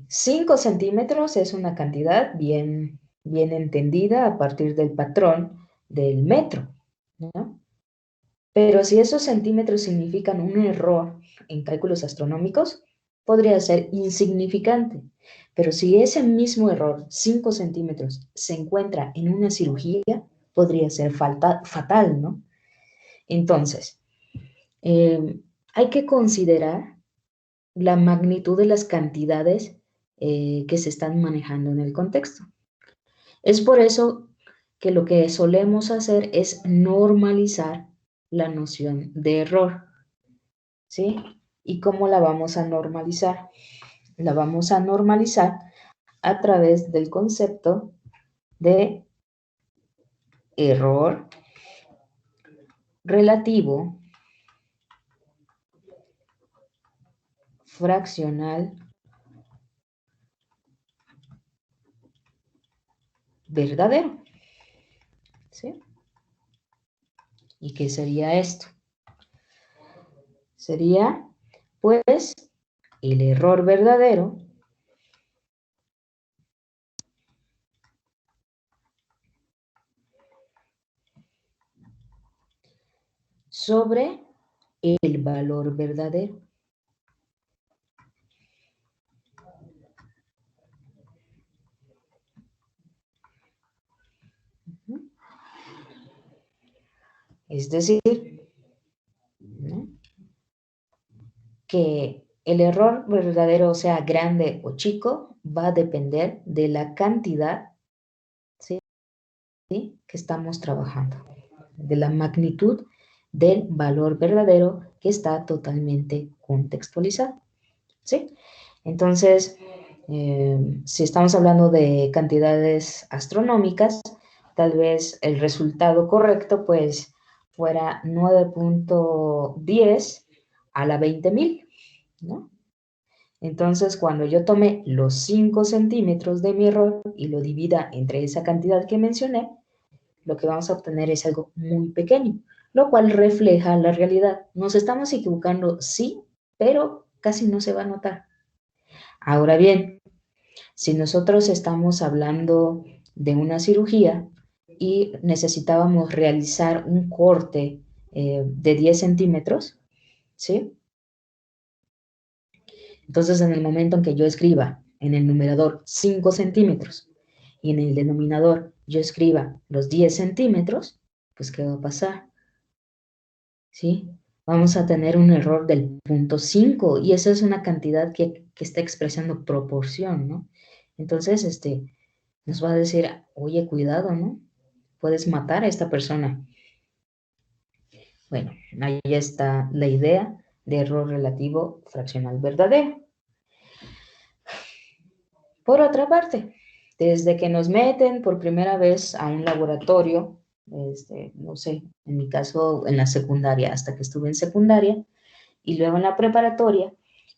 5 centímetros es una cantidad bien entendida a partir del patrón del metro, ¿no? Pero si esos centímetros significan un error en cálculos astronómicos, podría ser insignificante. Pero si ese mismo error, 5 centímetros, se encuentra en una cirugía, podría ser fatal, ¿no? Entonces, hay que considerar la magnitud de las cantidades que se están manejando en el contexto. Es por eso que lo que solemos hacer es normalizar la noción de error, ¿sí? ¿Y cómo la vamos a normalizar? La vamos a normalizar a través del concepto de error relativo fraccional verdadero, ¿sí? ¿Y qué sería esto? Sería, pues, el error verdadero sobre el valor verdadero. Es decir, ¿no?, que el error verdadero, sea grande o chico, va a depender de la cantidad, ¿sí?, que estamos trabajando, de la magnitud del valor verdadero que está totalmente contextualizado, ¿sí? Entonces, si estamos hablando de cantidades astronómicas, tal vez el resultado correcto pues fuera 9.10 a la 20.000, ¿no? Entonces, cuando yo tome los 5 centímetros de mi error y lo divida entre esa cantidad que mencioné, lo que vamos a obtener es algo muy pequeño, lo cual refleja la realidad. Nos estamos equivocando, sí, pero casi no se va a notar. Ahora bien, si nosotros estamos hablando de una cirugía y necesitábamos realizar un corte de 10 centímetros, ¿sí? Entonces, en el momento en que yo escriba en el numerador 5 centímetros y en el denominador yo escriba los 10 centímetros, pues ¿qué va a pasar? ¿Sí? Vamos a tener un error del 0.5 y esa es una cantidad que está expresando proporción, ¿no? Entonces, nos va a decir, oye, cuidado, ¿no? Puedes matar a esta persona. Bueno, ahí está la idea de error relativo fraccional verdadero. Por otra parte, desde que nos meten por primera vez a un laboratorio, no sé, en mi caso en la secundaria, hasta que estuve en secundaria, y luego en la preparatoria,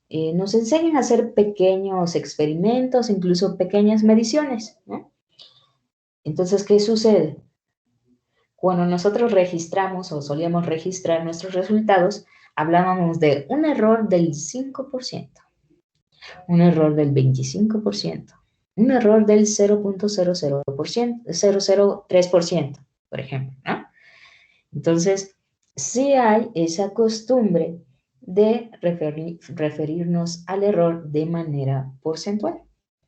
nos enseñan a hacer pequeños experimentos, incluso pequeñas mediciones, ¿no? Entonces, ¿qué sucede? Cuando nosotros registramos o solíamos registrar nuestros resultados, hablábamos de un error del 5%, un error del 25%, un error del 0.00%, 0.03%, por ejemplo, ¿no? Entonces, sí hay esa costumbre de referirnos al error de manera porcentual,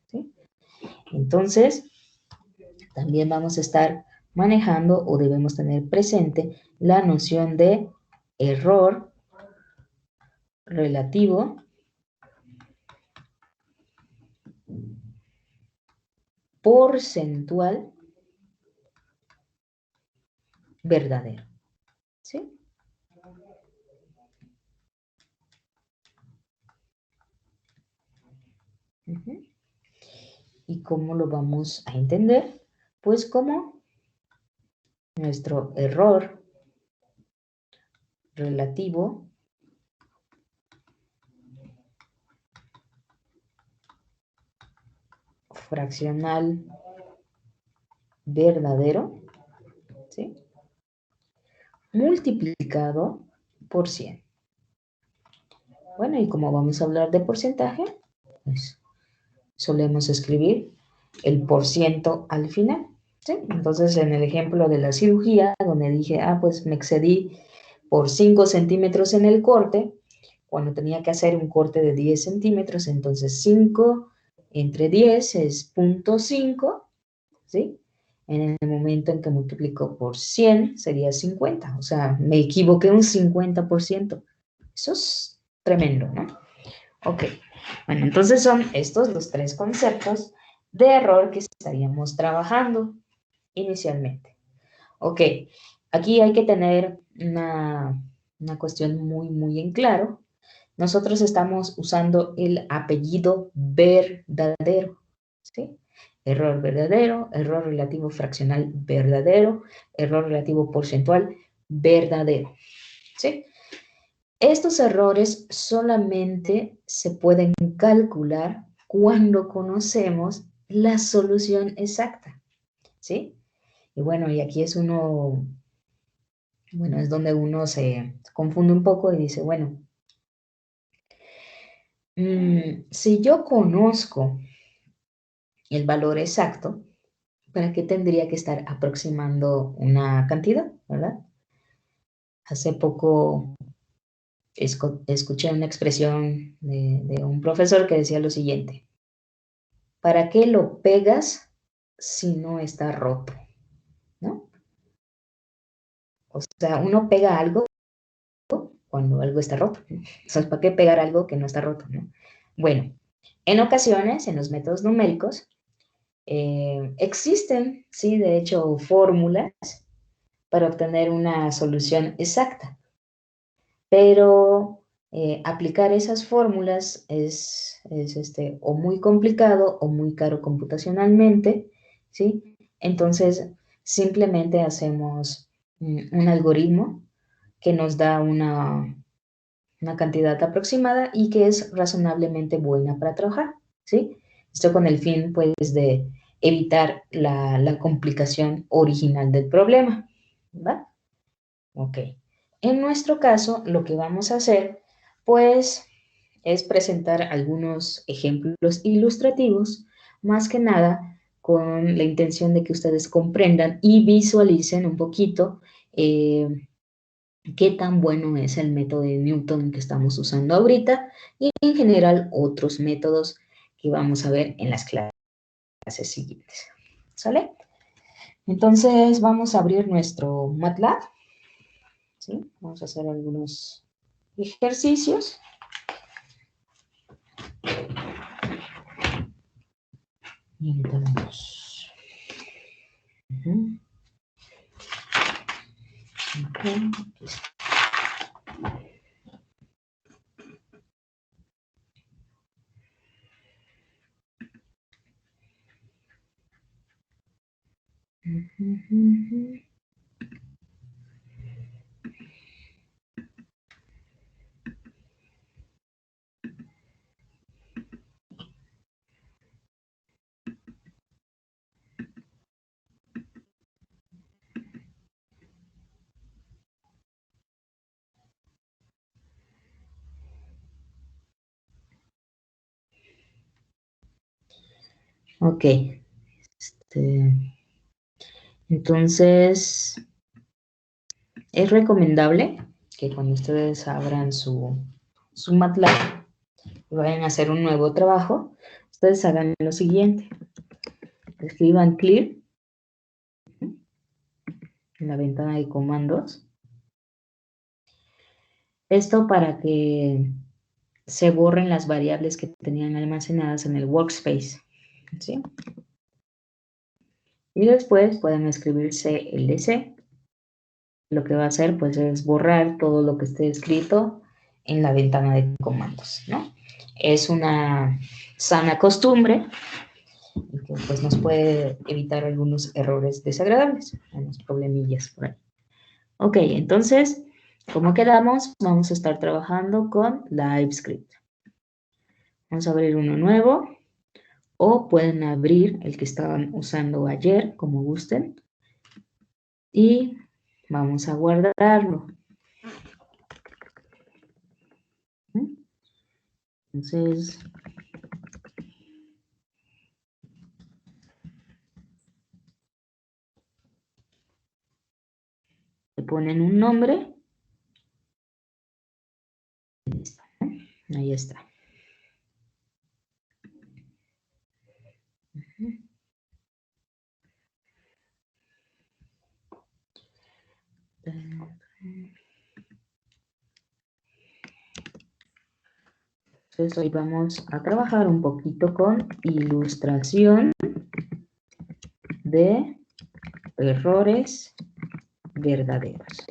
¿sí? Entonces, también vamos a estar manejando o debemos tener presente la noción de error relativo porcentual verdadero, ¿sí? Uh-huh. ¿Y cómo lo vamos a entender? Pues como nuestro error relativo fraccional verdadero, ¿sí?, multiplicado por 100. Bueno, y como vamos a hablar de porcentaje, pues solemos escribir el % al final, ¿sí? Entonces, en el ejemplo de la cirugía, donde dije, pues me excedí por 5 centímetros en el corte, cuando tenía que hacer un corte de 10 centímetros, entonces 5 entre 10 es 0.5, ¿sí? En el momento en que multiplico por 100 sería 50, o sea, me equivoqué un 50%. Eso es tremendo, ¿no? Ok, bueno, entonces son estos los 3 conceptos de error que estaríamos trabajando inicialmente. Ok, aquí hay que tener una cuestión muy en claro. Nosotros estamos usando el apellido verdadero, ¿sí? Error verdadero, error relativo fraccional verdadero, error relativo porcentual verdadero, ¿sí? Estos errores solamente se pueden calcular cuando conocemos la solución exacta, ¿sí? Y bueno, y aquí es es donde uno se confunde un poco y dice, bueno, si yo conozco el valor exacto, ¿para qué tendría que estar aproximando una cantidad, verdad? Hace poco escuché una expresión de un profesor que decía lo siguiente: ¿para qué lo pegas si no está roto? ¿No? O sea, uno pega algo cuando algo está roto. Entonces, ¿para qué pegar algo que no está roto? ¿No? Bueno, en ocasiones, en los métodos numéricos, existen, sí, de hecho, fórmulas para obtener una solución exacta, pero aplicar esas fórmulas es o muy complicado o muy caro computacionalmente, ¿sí? Entonces, simplemente hacemos un algoritmo que nos da una cantidad aproximada y que es razonablemente buena para trabajar, ¿sí? Esto con el fin, pues, de evitar la complicación original del problema, ¿va? Ok. En nuestro caso, lo que vamos a hacer, pues, es presentar algunos ejemplos ilustrativos, más que nada con la intención de que ustedes comprendan y visualicen un poquito qué tan bueno es el método de Newton que estamos usando ahorita y en general otros métodos que vamos a ver en las clases siguientes. ¿Sale? Entonces vamos a abrir nuestro MATLAB, ¿sí? Vamos a hacer algunos ejercicios. Y entramos. Aquí está. Ok. Entonces, es recomendable que cuando ustedes abran su MATLAB y vayan a hacer un nuevo trabajo, ustedes hagan lo siguiente. Escriban clear en la ventana de comandos. Esto para que se borren las variables que tenían almacenadas en el workspace, ¿sí? Y después pueden escribir CLC. Lo que va a hacer, pues, es borrar todo lo que esté escrito en la ventana de comandos, ¿no? Es una sana costumbre y que, pues, nos puede evitar algunos errores desagradables, unos problemillas por ahí. Ok, entonces, como quedamos, vamos a estar trabajando con LiveScript. Vamos a abrir uno nuevo o pueden abrir el que estaban usando ayer, como gusten. Y vamos a guardarlo. Entonces, ponen un nombre. Ahí está. Entonces hoy vamos a trabajar un poquito con ilustración de errores verdaderos.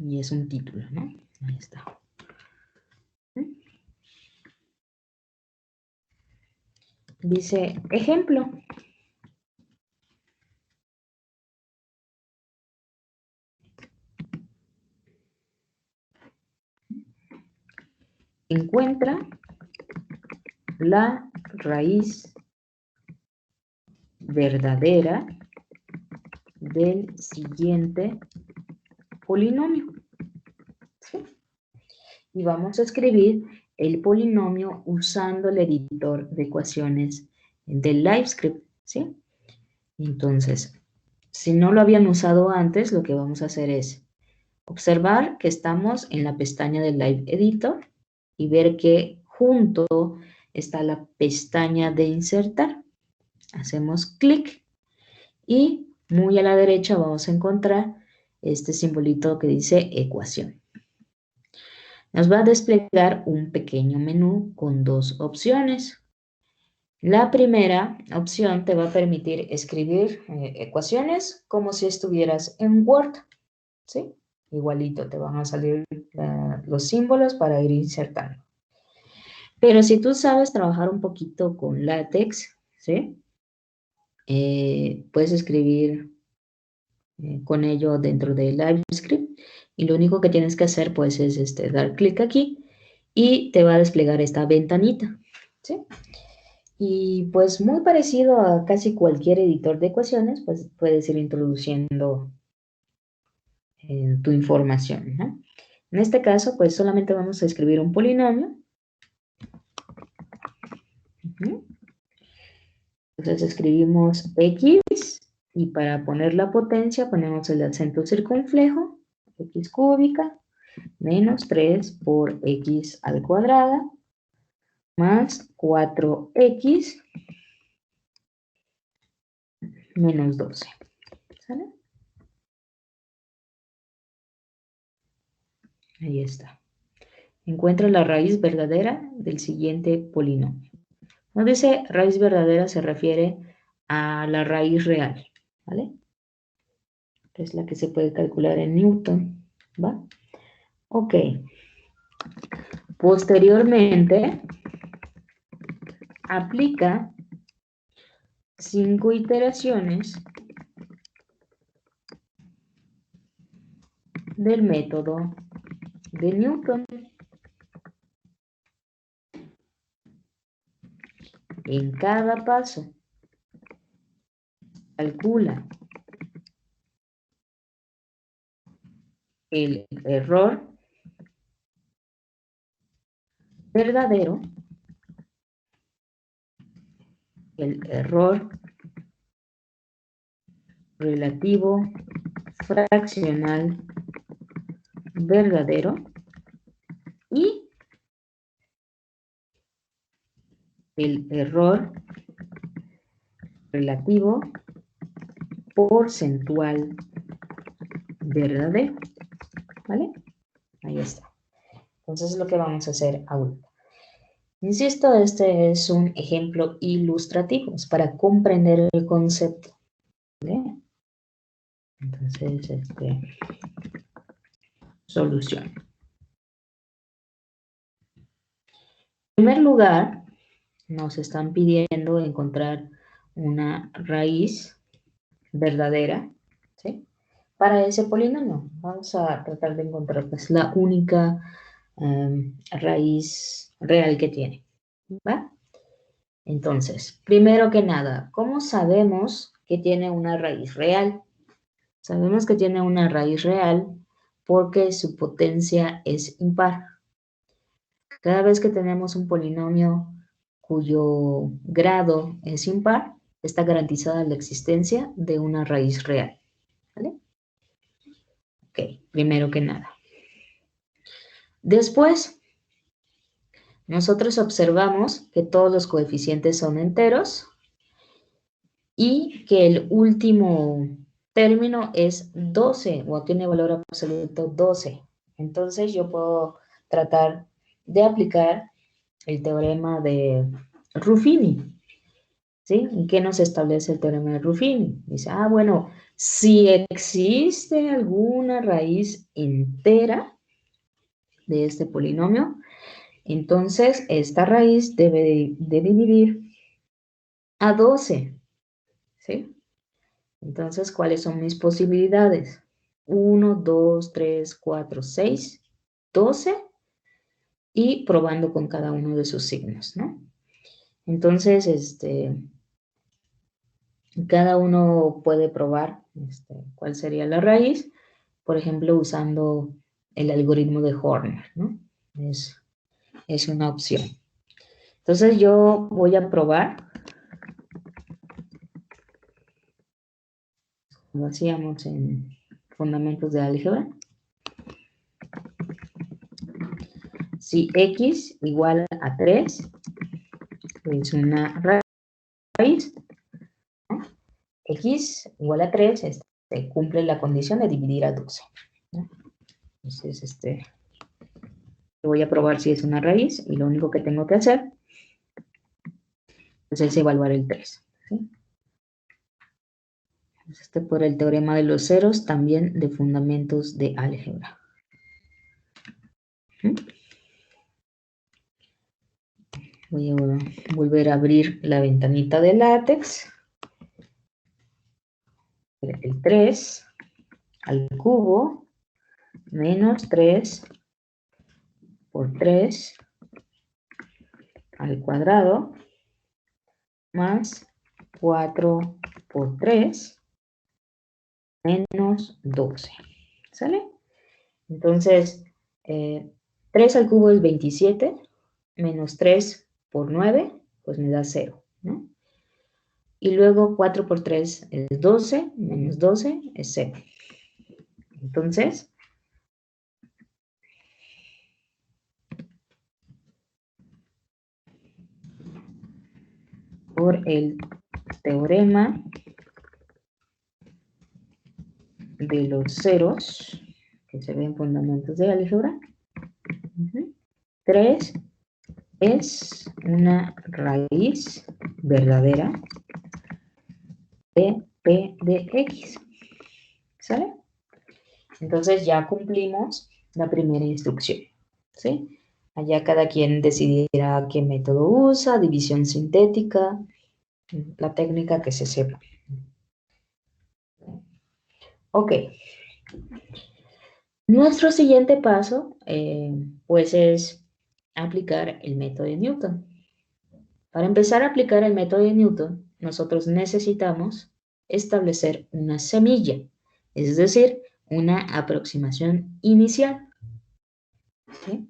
Y es un título, ¿no? Ahí está. Dice, ejemplo. Encuentra la raíz verdadera del siguiente polinomio. ¿Sí? Y vamos a escribir el polinomio usando el editor de ecuaciones del LiveScript, ¿sí? Entonces, si no lo habían usado antes, lo que vamos a hacer es observar que estamos en la pestaña del Live Editor y ver que junto está la pestaña de insertar. Hacemos clic y muy a la derecha vamos a encontrar este simbolito que dice ecuación. Nos va a desplegar un pequeño menú con dos opciones. La primera opción te va a permitir escribir ecuaciones como si estuvieras en Word, ¿sí? Igualito te van a salir los símbolos para ir insertando. Pero si tú sabes trabajar un poquito con LaTeX, ¿sí? Puedes escribir con ello dentro de LiveScript y lo único que tienes que hacer pues es dar clic aquí y te va a desplegar esta ventanita, ¿sí? Y pues muy parecido a casi cualquier editor de ecuaciones, pues puedes ir introduciendo tu información, ¿no? En este caso, pues solamente vamos a escribir un polinomio. Entonces escribimos x y para poner la potencia ponemos el acento circunflejo, x cúbica, menos 3 por x al cuadrada, más 4x menos 12. ¿Sale? Ahí está. Encuentra la raíz verdadera del siguiente polinomio. Cuando dice raíz verdadera se refiere a la raíz real, ¿vale? Es la que se puede calcular en Newton, ¿va? Ok. Posteriormente, aplica 5 iteraciones del método de Newton. En cada paso, calcula el error verdadero, el error relativo fraccional verdadero y el error relativo porcentual verdadero, ¿vale? Ahí está. Entonces es lo que vamos a hacer ahorita. Insisto, este es un ejemplo ilustrativo, es para comprender el concepto, ¿vale? Entonces, solución. En primer lugar, nos están pidiendo encontrar una raíz verdadera, ¿sí? Para ese polinomio. Vamos a tratar de encontrar pues, la única raíz real que tiene, ¿va? Entonces, primero que nada, ¿cómo sabemos que tiene una raíz real? Sabemos que tiene una raíz real porque su potencia es impar. Cada vez que tenemos un polinomio cuyo grado es impar, está garantizada la existencia de una raíz real. ¿Vale? Ok, primero que nada. Después, nosotros observamos que todos los coeficientes son enteros y que el último término es 12 o tiene valor absoluto 12. Entonces yo puedo tratar de aplicar el teorema de Ruffini. ¿Sí? ¿Y qué nos establece el teorema de Ruffini? Dice, bueno, si existe alguna raíz entera de este polinomio, entonces esta raíz debe de dividir a 12. ¿Sí? Entonces, ¿cuáles son mis posibilidades? 1, 2, 3, 4, 6, 12 y probando con cada uno de sus signos, ¿no? Entonces, cada uno puede probar cuál sería la raíz, por ejemplo, usando el algoritmo de Horner, ¿no? Es una opción. Entonces, yo voy a probar, como hacíamos en fundamentos de álgebra, si x igual a 3 es una raíz, ¿no? X igual a 3 cumple la condición de dividir a 12, ¿no? Entonces, voy a probar si es una raíz y lo único que tengo que hacer pues, es evaluar el 3. ¿Sí? Entonces, por el teorema de los ceros, también de fundamentos de álgebra. ¿Sí? Voy a volver a abrir la ventanita de látex. El 3 al cubo menos 3 por 3 al cuadrado más 4 por 3 menos 12. ¿Sale? Entonces, 3 al cubo es 27, menos 3 por 9, pues me da 0, ¿no? Y luego 4 por 3 es 12, menos 12 es 0. Entonces, por el teorema de los ceros, que se ve en fundamentos de álgebra, 3 es una raíz verdadera de P de X. ¿Sale? Entonces ya cumplimos la primera instrucción. ¿Sí? Allá cada quien decidirá qué método usa, división sintética, la técnica que se sepa. Ok. Nuestro siguiente paso, pues es aplicar el método de Newton. Para empezar a aplicar el método de Newton, nosotros necesitamos establecer una semilla, es decir, una aproximación inicial. ¿Sí?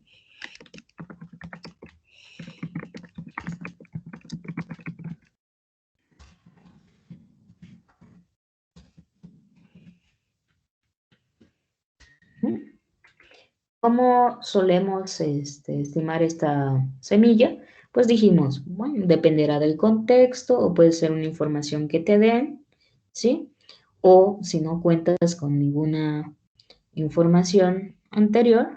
¿Cómo solemos estimar esta semilla? Pues dijimos, bueno, dependerá del contexto o puede ser una información que te den, ¿sí? O si no cuentas con ninguna información anterior,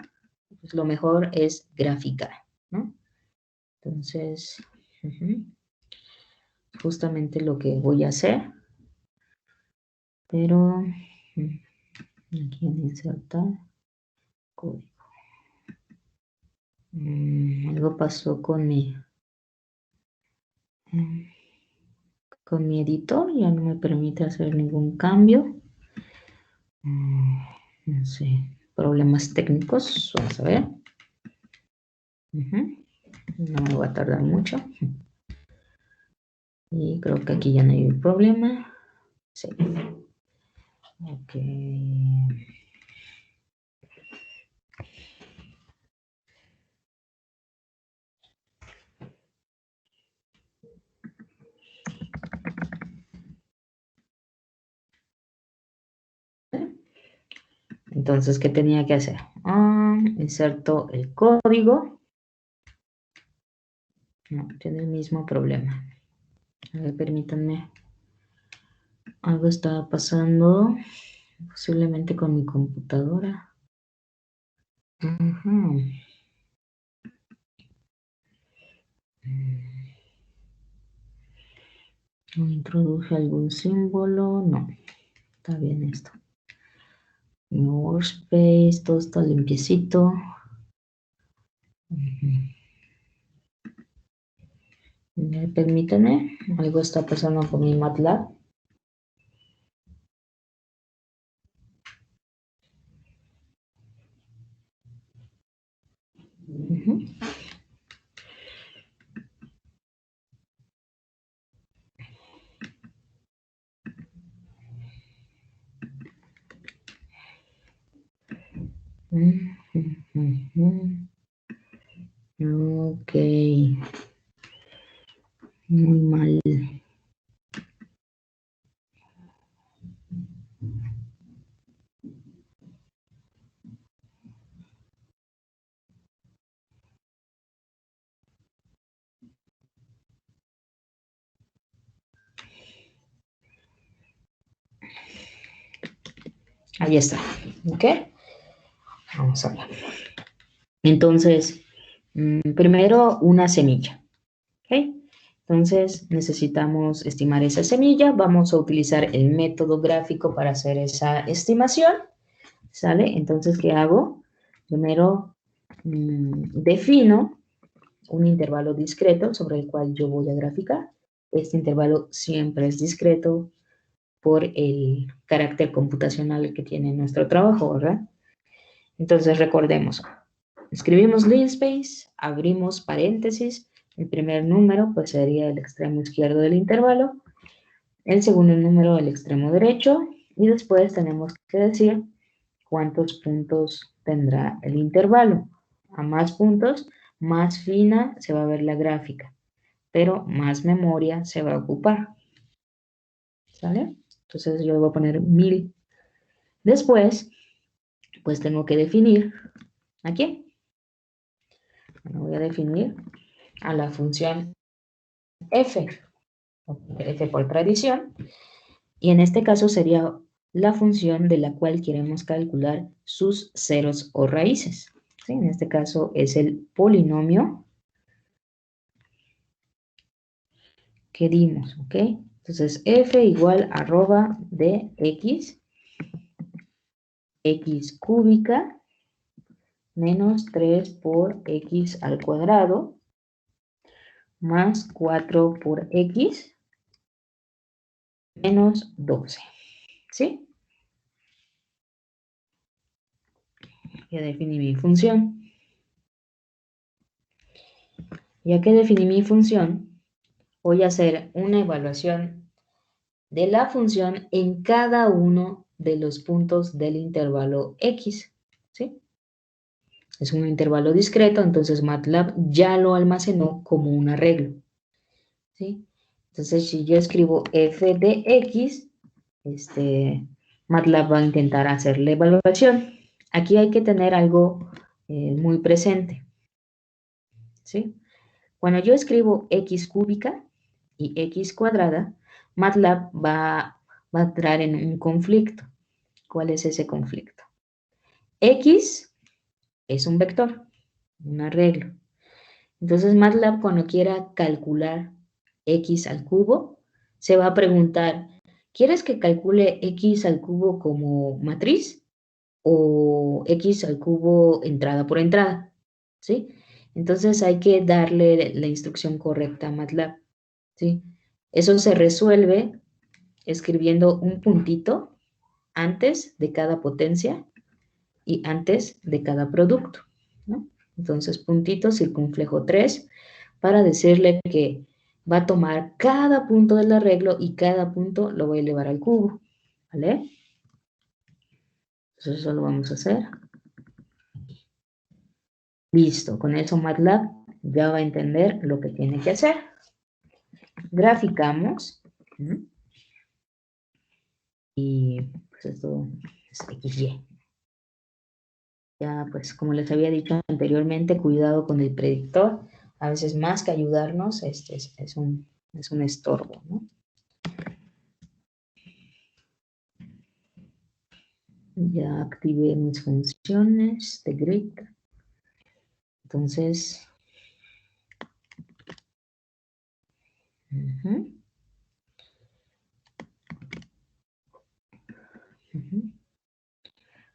pues lo mejor es graficar, ¿no? Entonces, justamente lo que voy a hacer, pero aquí en insertar código. Algo pasó con mi editor, ya no me permite hacer ningún cambio. No sé, problemas técnicos, vamos a ver. No me va a tardar mucho. Y creo que aquí ya no hay problema. Sí. Ok. Entonces, ¿qué tenía que hacer? Inserto el código. No, tiene el mismo problema. A ver, permítanme. Algo estaba pasando, posiblemente con mi computadora. ¿No introduje algún símbolo? No. Está bien esto. Mi workspace, todo está limpiecito. Permítanme, algo está pasando con mi MATLAB. Ok. Muy mal. Ahí está. ¿Ok? Vamos a ver. Entonces, primero una semilla. ¿Ok? Entonces, necesitamos estimar esa semilla. Vamos a utilizar el método gráfico para hacer esa estimación. ¿Sale? Entonces, ¿qué hago? Primero, defino un intervalo discreto sobre el cual yo voy a graficar. Este intervalo siempre es discreto por el carácter computacional que tiene nuestro trabajo, ¿verdad? Entonces, recordemos, escribimos linspace, abrimos paréntesis, el primer número pues sería el extremo izquierdo del intervalo, el segundo número el extremo derecho, y después tenemos que decir cuántos puntos tendrá el intervalo. A más puntos, más fina se va a ver la gráfica, pero más memoria se va a ocupar. ¿Sale? Entonces yo le voy a poner 1000. Después, pues tengo que definir aquí. Bueno, voy a definir a la función f, f por tradición, y en este caso sería la función de la cual queremos calcular sus ceros o raíces. ¿Sí? En este caso es el polinomio que dimos, ¿ok? Entonces f igual arroba de x cúbica menos 3 por x al cuadrado más 4 por x menos 12, ¿sí? Ya definí mi función. Ya que definí mi función, voy a hacer una evaluación de la función en cada uno de los puntos del intervalo x, ¿sí? Es un intervalo discreto, entonces MATLAB ya lo almacenó como un arreglo, ¿sí? Entonces, si yo escribo f de x, MATLAB va a intentar hacer la evaluación. Aquí hay que tener algo muy presente, ¿sí? Cuando yo escribo x cúbica y x cuadrada, MATLAB va a entrar en un conflicto. ¿Cuál es ese conflicto? X es un vector, un arreglo. Entonces MATLAB cuando quiera calcular x al cubo, se va a preguntar, ¿quieres que calcule x al cubo como matriz o x al cubo entrada por entrada? ¿Sí? Entonces hay que darle la instrucción correcta a MATLAB, ¿sí? Eso se resuelve escribiendo un puntito antes de cada potencia y antes de cada producto, ¿no? Entonces, puntito circunflejo 3 para decirle que va a tomar cada punto del arreglo y cada punto lo voy a elevar al cubo, ¿vale? Entonces, eso lo vamos a hacer. Listo, con eso MATLAB ya va a entender lo que tiene que hacer. Graficamos. Y pues esto es XY. ya pues como les había dicho anteriormente, cuidado con el predictor. A veces más que ayudarnos, es un estorbo, ¿no? Ya activé mis funciones de grid. Entonces,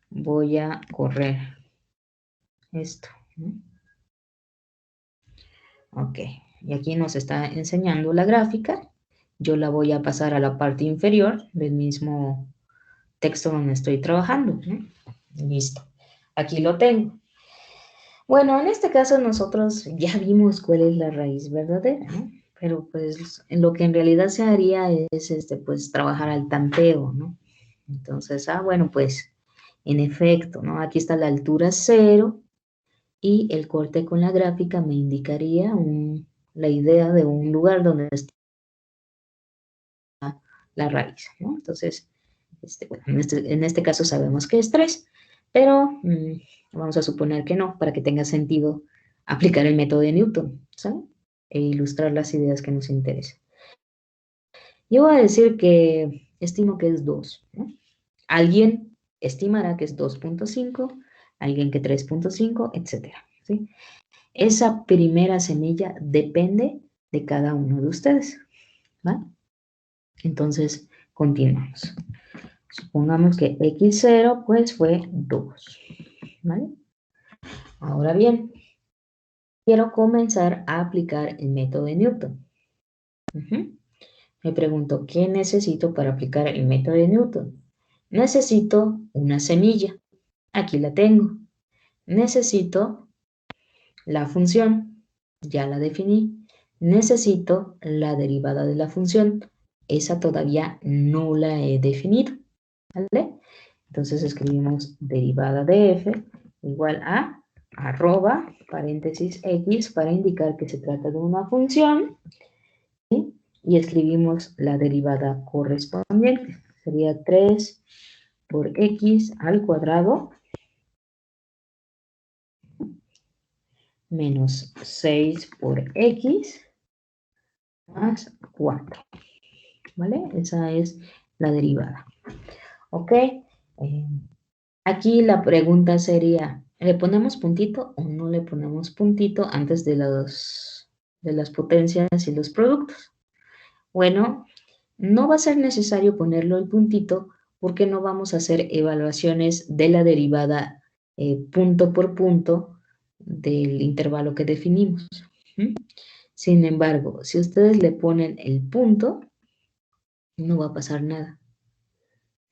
voy a correr esto, ¿no? Ok, y aquí nos está enseñando la gráfica. Yo la voy a pasar a la parte inferior del mismo texto donde estoy trabajando, ¿no? Listo, aquí lo tengo. Bueno, en este caso nosotros ya vimos cuál es la raíz verdadera, ¿no? Pero pues en lo que en realidad se haría es pues trabajar al tanteo, ¿no? Entonces, bueno, pues en efecto, ¿no? Aquí está la altura 0 y el corte con la gráfica me indicaría la idea de un lugar donde está la raíz, ¿no? Entonces, bueno, en este caso sabemos que es 3, pero vamos a suponer que no, para que tenga sentido aplicar el método de Newton, ¿saben? E ilustrar las ideas que nos interesan. Yo voy a decir que estimo que es 2, ¿no? Alguien estimará que es 2.5, alguien que 3.5, etcétera, ¿sí? Esa primera semilla depende de cada uno de ustedes, ¿va? Entonces, continuamos. Supongamos que x0 pues fue 2, ¿vale? Ahora bien, quiero comenzar a aplicar el método de Newton. Me pregunto, ¿qué necesito para aplicar el método de Newton? Necesito una semilla. Aquí la tengo. Necesito la función. Ya la definí. Necesito la derivada de la función. Esa todavía no la he definido, ¿vale? Entonces escribimos derivada de f igual a arroba paréntesis x para indicar que se trata de una función, ¿sí? Y escribimos la derivada correspondiente. Sería 3 por x al cuadrado menos 6 por x más 4. ¿Vale? Esa es la derivada. ¿Ok? Aquí la pregunta sería, ¿le ponemos puntito o no le ponemos puntito antes de las potencias y los productos? Bueno, no va a ser necesario ponerlo el puntito porque no vamos a hacer evaluaciones de la derivada punto por punto del intervalo que definimos. Sin embargo, si ustedes le ponen el punto, no va a pasar nada.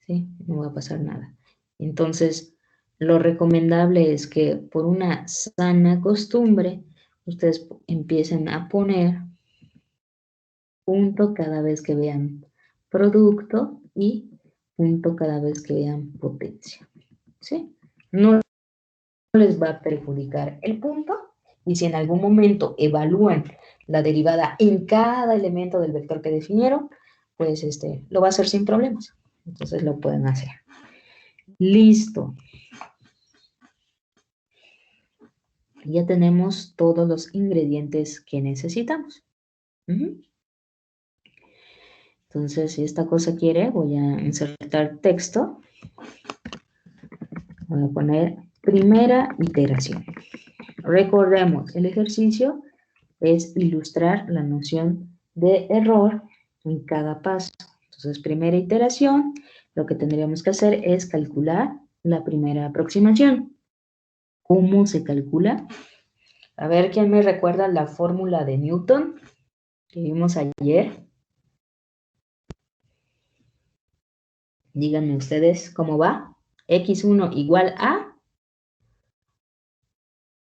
¿Sí? No va a pasar nada. Entonces, lo recomendable es que por una sana costumbre, ustedes empiecen a poner punto cada vez que vean producto y punto cada vez que vean potencia. ¿Sí? No les va a perjudicar el punto y si en algún momento evalúan la derivada en cada elemento del vector que definieron, pues lo va a hacer sin problemas. Entonces lo pueden hacer. Listo. Ya tenemos todos los ingredientes que necesitamos. Entonces, si esta cosa quiere, voy a insertar texto. Voy a poner primera iteración. Recordemos, el ejercicio es ilustrar la noción de error en cada paso. Entonces, primera iteración, lo que tendríamos que hacer es calcular la primera aproximación. ¿Cómo se calcula? A ver, ¿quién me recuerda la fórmula de Newton que vimos ayer? Díganme ustedes cómo va. X1 igual a...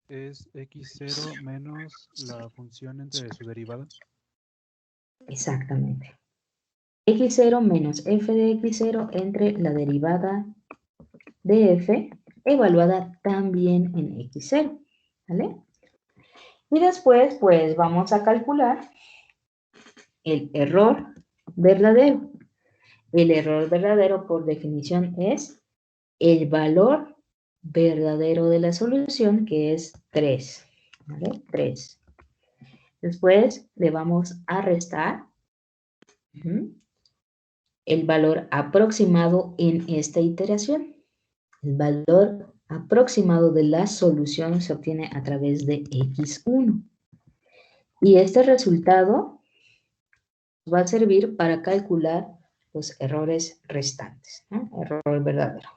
Es x0 menos la función entre su derivada. Exactamente. X0 menos f de x0 entre la derivada de f evaluada también en x0. ¿Vale? Y después, pues vamos a calcular el error verdadero. El error verdadero, por definición, es el valor verdadero de la solución, que es 3. ¿Vale? 3. Después le vamos a restar el valor aproximado en esta iteración. El valor aproximado de la solución se obtiene a través de x1. Y este resultado va a servir para calcular los errores restantes, ¿no? Error verdadero.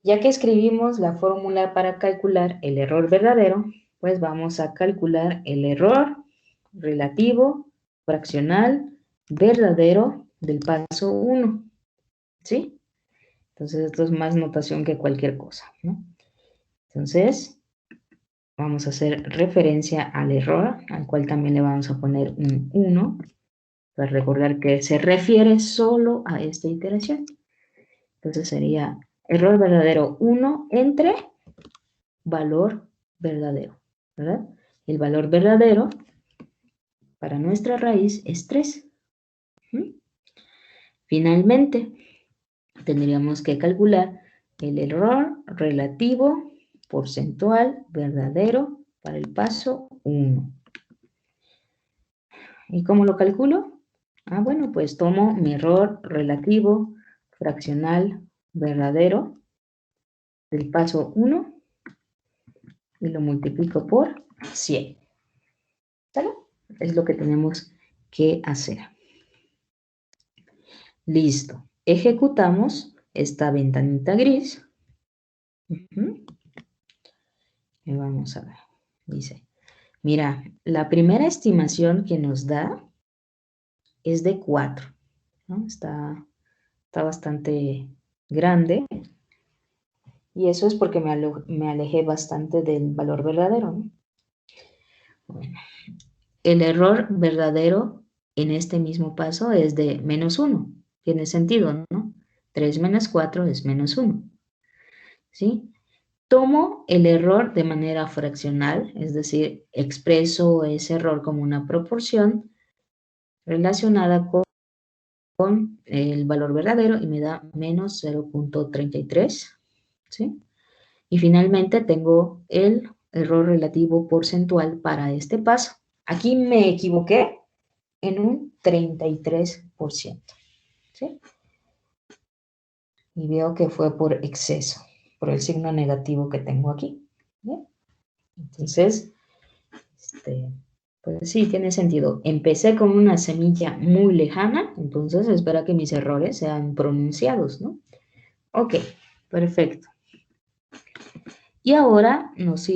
Ya que escribimos la fórmula para calcular el error verdadero, pues vamos a calcular el error relativo, fraccional, verdadero del paso 1, ¿sí? Entonces esto es más notación que cualquier cosa, ¿no? Entonces vamos a hacer referencia al error, al cual también le vamos a poner un 1, para recordar que se refiere solo a esta iteración. Entonces sería error verdadero 1 entre valor verdadero, ¿verdad? El valor verdadero para nuestra raíz es 3. Finalmente, tendríamos que calcular el error relativo porcentual verdadero para el paso 1. ¿Y cómo lo calculo? Bueno, pues tomo mi error relativo fraccional verdadero del paso 1 y lo multiplico por 100. ¿Sale? Es lo que tenemos que hacer. Listo. Ejecutamos esta ventanita gris. Y vamos a ver. Dice, mira, la primera estimación que nos da es de 4. ¿No? Está bastante grande. Y eso es porque me alejé bastante del valor verdadero, ¿no? Bueno, el error verdadero en este mismo paso es de menos 1. Tiene sentido, ¿no? 3 menos 4 es menos 1. ¿Sí? Tomo el error de manera fraccional, es decir, expreso ese error como una proporción relacionada con el valor verdadero y me da menos 0.33. ¿Sí? Y finalmente tengo el error relativo porcentual para este paso. Aquí me equivoqué en un 33%. ¿Sí? Y veo que fue por exceso, por el signo negativo que tengo aquí. ¿Bien? Entonces, pues sí, tiene sentido. Empecé con una semilla muy lejana, entonces espera que mis errores sean pronunciados, ¿no? Ok, perfecto. Y ahora nos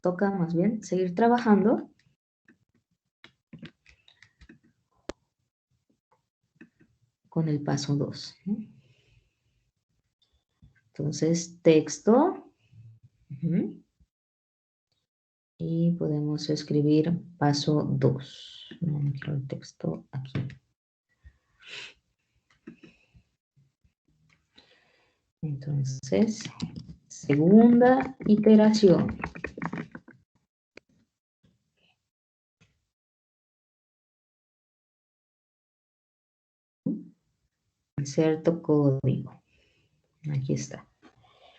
toca más bien seguir trabajando con el paso 2. ¿No? Entonces, texto. Y podemos escribir paso 2. No quiero el texto aquí. Entonces, segunda iteración. Inserto código. Aquí está.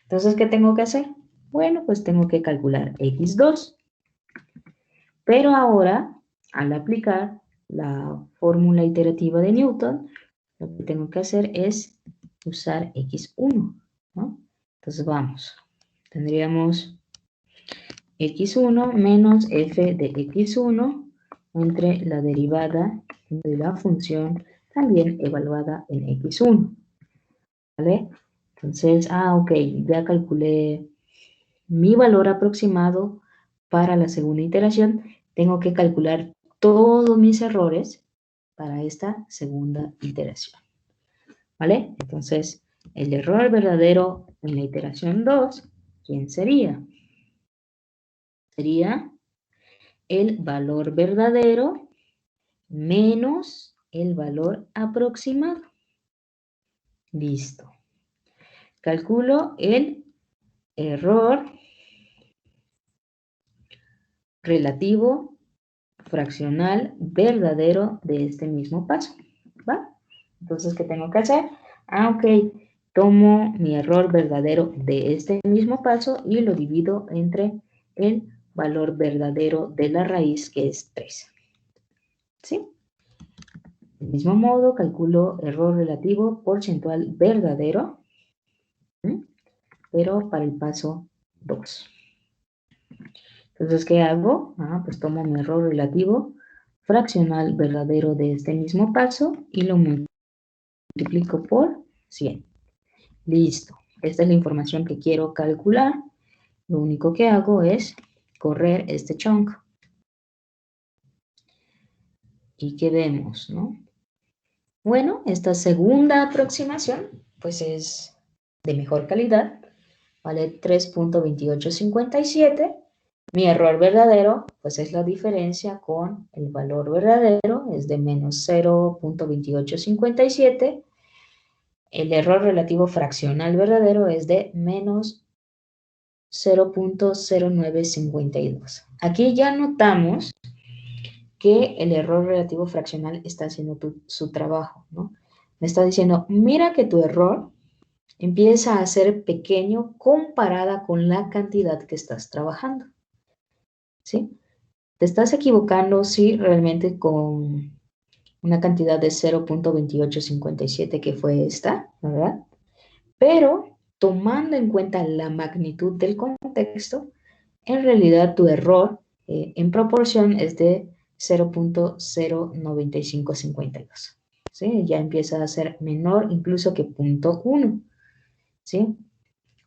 Entonces, ¿qué tengo que hacer? Bueno, pues tengo que calcular x2. Pero ahora, al aplicar la fórmula iterativa de Newton, lo que tengo que hacer es usar x1, ¿no? Entonces, vamos. Tendríamos x1 menos f de x1 entre la derivada de la función también evaluada en x1. ¿Vale? Entonces, ok, ya calculé mi valor aproximado para la segunda iteración. Tengo que calcular todos mis errores para esta segunda iteración. ¿Vale? Entonces, el error verdadero en la iteración 2, ¿quién sería? Sería el valor verdadero menos el valor aproximado. Listo. Calculo el error relativo fraccional verdadero de este mismo paso. ¿Va? Entonces, ¿qué tengo que hacer? Ok, tomo mi error verdadero de este mismo paso y lo divido entre el valor verdadero de la raíz, que es 3. ¿Sí? Del mismo modo, calculo error relativo porcentual verdadero, ¿sí? Pero para el paso 2. Entonces, ¿qué hago? Pues tomo mi error relativo fraccional verdadero de este mismo paso y lo multiplico por 100. Listo. Esta es la información que quiero calcular. Lo único que hago es correr este chunk. ¿Y qué vemos, no? Bueno, esta segunda aproximación, pues es de mejor calidad. Vale 3.2857. Mi error verdadero, pues es la diferencia con el valor verdadero, es de menos 0.2857. El error relativo fraccional verdadero es de menos 0.0952. Aquí ya notamos que el error relativo fraccional está haciendo su trabajo, ¿no? Me está diciendo, mira que tu error empieza a ser pequeño comparada con la cantidad que estás trabajando, ¿sí? Te estás equivocando, sí, realmente con una cantidad de 0.2857 que fue esta, ¿verdad? Pero tomando en cuenta la magnitud del contexto, en realidad tu error en proporción es de 0.09552, ¿sí? Ya empieza a ser menor incluso que 0.1, ¿sí?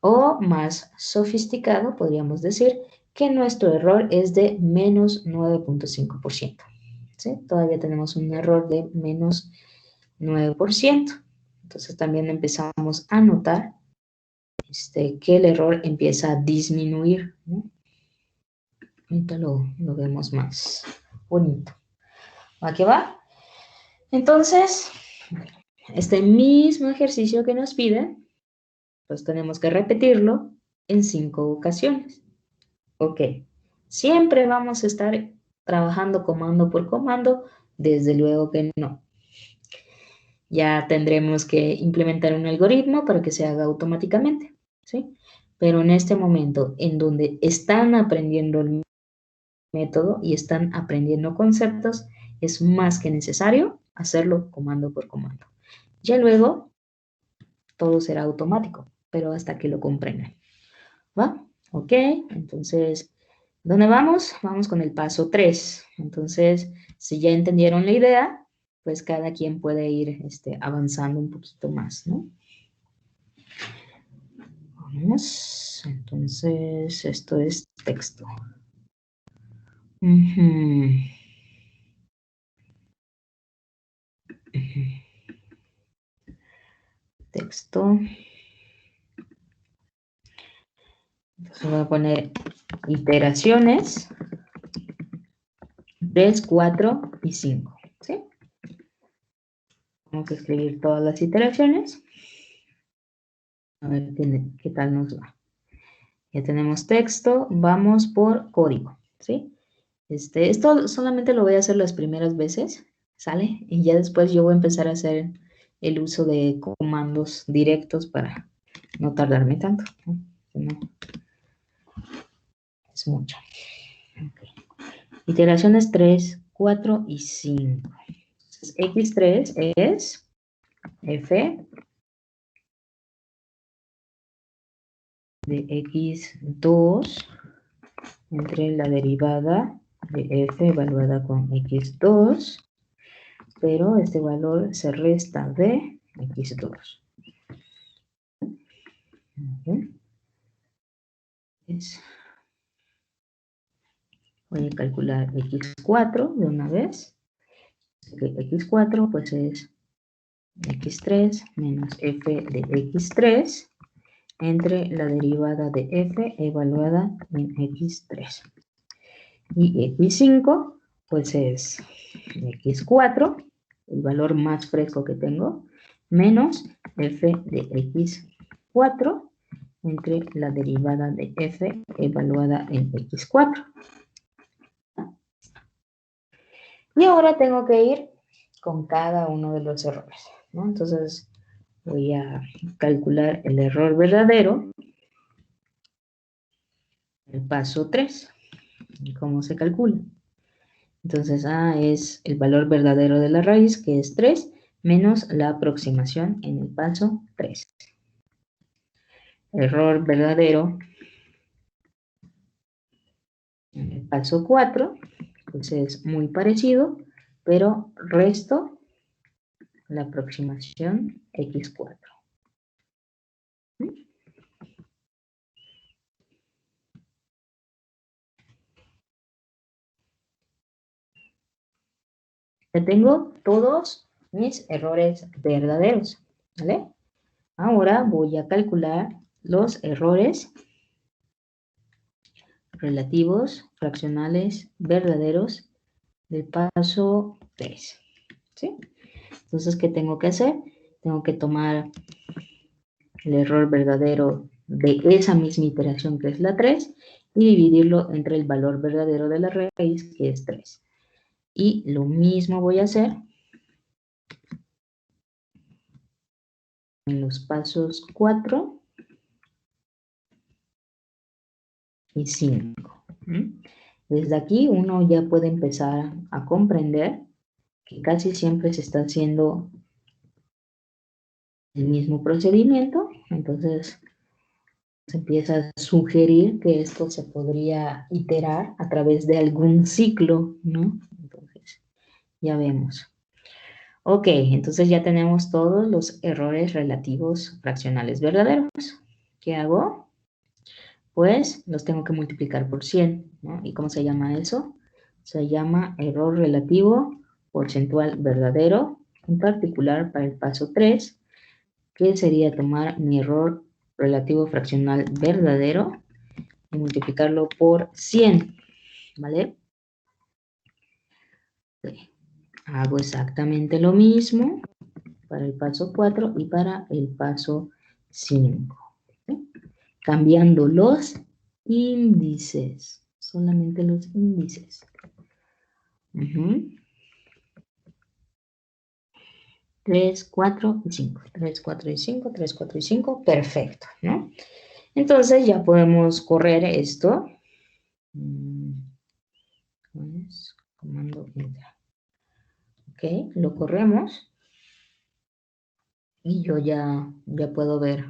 O más sofisticado, podríamos decir que nuestro error es de menos 9.5%, ¿sí? Todavía tenemos un error de menos 9%. Entonces también empezamos a notar que el error empieza a disminuir, ¿no? Ahorita lo vemos más bonito. ¿Va que va? Entonces, este mismo ejercicio que nos piden, pues tenemos que repetirlo en 5 ocasiones. Ok, siempre vamos a estar trabajando comando por comando, desde luego que no. Ya tendremos que implementar un algoritmo para que se haga automáticamente, ¿sí? Pero en este momento, en donde están aprendiendo el método y están aprendiendo conceptos, es más que necesario hacerlo comando por comando. Ya luego, todo será automático, pero hasta que lo comprendan. ¿Va? Ok, entonces, ¿dónde vamos? Vamos con el paso 3. Entonces, si ya entendieron la idea, pues cada quien puede ir avanzando un poquito más, ¿no? Vamos, entonces, esto es texto. Texto. Entonces voy a poner iteraciones 3, 4 y 5, ¿sí? Vamos a escribir todas las iteraciones. A ver qué tal nos va. Ya tenemos texto, vamos por código, ¿sí? Esto solamente lo voy a hacer las primeras veces, ¿sale? Y ya después yo voy a empezar a hacer el uso de comandos directos para no tardarme tanto, ¿no? No es mucho. Okay. Iteraciones 3, 4 y 5. Entonces, X3 es f de X2 entre la derivada de f evaluada con X2, pero este valor se resta de X2. Voy a calcular X4 de una vez. X4 pues es X3 menos f de X3 entre la derivada de f evaluada en X3. Y X5 pues es X4, el valor más fresco que tengo, menos f de X4 entre la derivada de f evaluada en X4. Y ahora tengo que ir con cada uno de los errores, ¿no? Entonces, voy a calcular el error verdadero, el paso 3. ¿Cómo se calcula? Entonces, A es el valor verdadero de la raíz, que es 3, menos la aproximación en el paso 3. Error verdadero en el paso 4, pues es muy parecido, pero resto la aproximación x4. Ya tengo todos mis errores verdaderos, ¿vale? Ahora voy a calcular los errores relativos, fraccionales, verdaderos del paso 3, ¿sí? Entonces, ¿qué tengo que hacer? Tengo que tomar el error verdadero de esa misma iteración, que es la 3, y dividirlo entre el valor verdadero de la raíz, que es 3. Y lo mismo voy a hacer en los pasos 4 y 5. Desde aquí uno ya puede empezar a comprender que casi siempre se está haciendo el mismo procedimiento. Entonces se empieza a sugerir que esto se podría iterar a través de algún ciclo, ¿no? Entonces ya vemos. Ok, entonces ya tenemos todos los errores relativos fraccionales verdaderos. ¿Qué hago? Pues los tengo que multiplicar por 100, ¿no? ¿Y cómo se llama eso? Se llama error relativo porcentual verdadero, en particular para el paso 3, que sería tomar mi error relativo fraccional verdadero y multiplicarlo por 100, ¿vale? Okay. Hago exactamente lo mismo para el paso 4 y para el paso 5. ¿Sí? Cambiando los índices, solamente los índices. 3, 4 y 5. 3, 4 y 5, 3, 4 y 5, perfecto, ¿no? Entonces ya podemos correr esto. Pues, comando Enter. Ok, lo corremos. Y yo ya puedo ver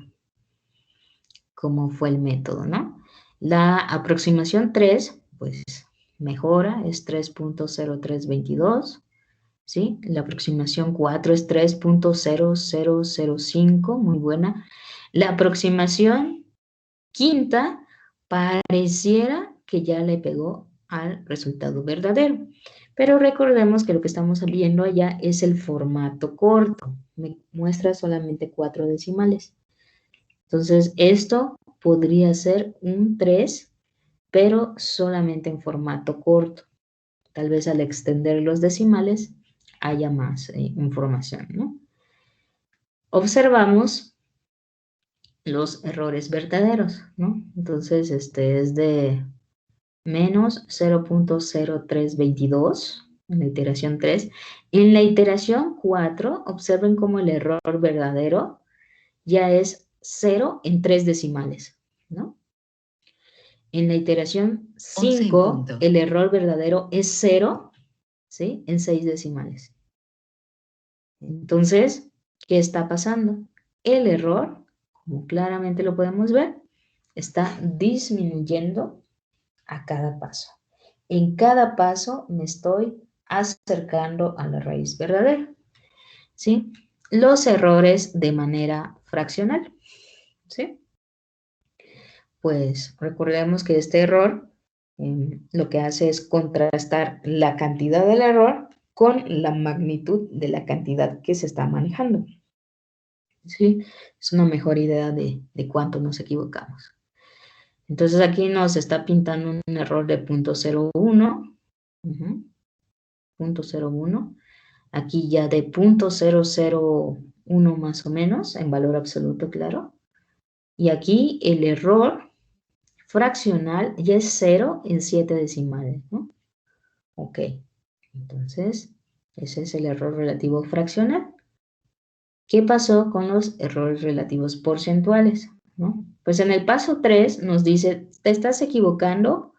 cómo fue el método, ¿no? La aproximación 3, pues mejora, es 3.0322, ¿sí? La aproximación 4 es 3.0005, muy buena. La aproximación quinta pareciera que ya le pegó al resultado verdadero. Pero recordemos que lo que estamos viendo allá es el formato corto. Me muestra solamente 4 decimales. Entonces, esto podría ser un 3, pero solamente en formato corto. Tal vez al extender los decimales haya más información, ¿no? Observamos los errores verdaderos, ¿no? Entonces, este es de menos 0.0322 en la iteración 3. En la iteración 4, observen cómo el error verdadero ya es 0 en 3 decimales, ¿no? En la iteración 5, el error verdadero es 0, ¿sí? En 6 decimales. Entonces, ¿qué está pasando? El error, como claramente lo podemos ver, está disminuyendo a cada paso. En cada paso me estoy acercando a la raíz verdadera, ¿sí? Los errores de manera fraccional, ¿sí? Pues recordemos que este error lo que hace es contrastar la cantidad del error con la magnitud de la cantidad que se está manejando, ¿sí? Es una mejor idea de cuánto nos equivocamos. Entonces aquí nos está pintando un error de 0.01, 0.01, aquí ya de 0.001 más o menos, en valor absoluto, claro. Y aquí el error fraccional ya es 0 en 7 decimales, ¿no? Ok, entonces ese es el error relativo fraccional. ¿Qué pasó con los errores relativos porcentuales? ¿No? Pues en el paso 3 nos dice, te estás equivocando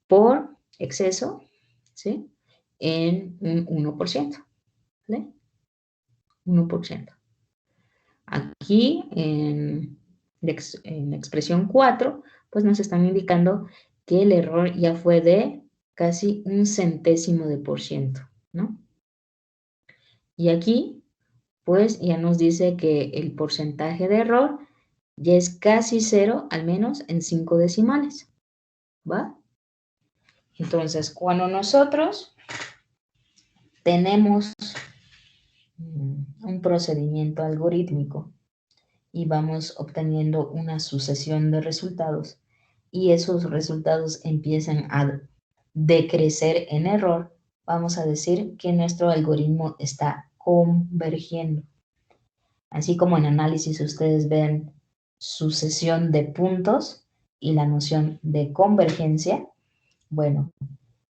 por exceso, ¿sí? En un 1%, ¿vale? 1%. Aquí en expresión 4, pues nos están indicando que el error ya fue de casi 0,01%, ¿no? Y aquí, pues ya nos dice que el porcentaje de error ya es casi 0, al menos en 5 decimales, ¿va? Entonces, cuando nosotros tenemos un procedimiento algorítmico y vamos obteniendo una sucesión de resultados y esos resultados empiezan a decrecer en error, vamos a decir que nuestro algoritmo está convergiendo. Así como en análisis ustedes ven sucesión de puntos y la noción de convergencia, bueno,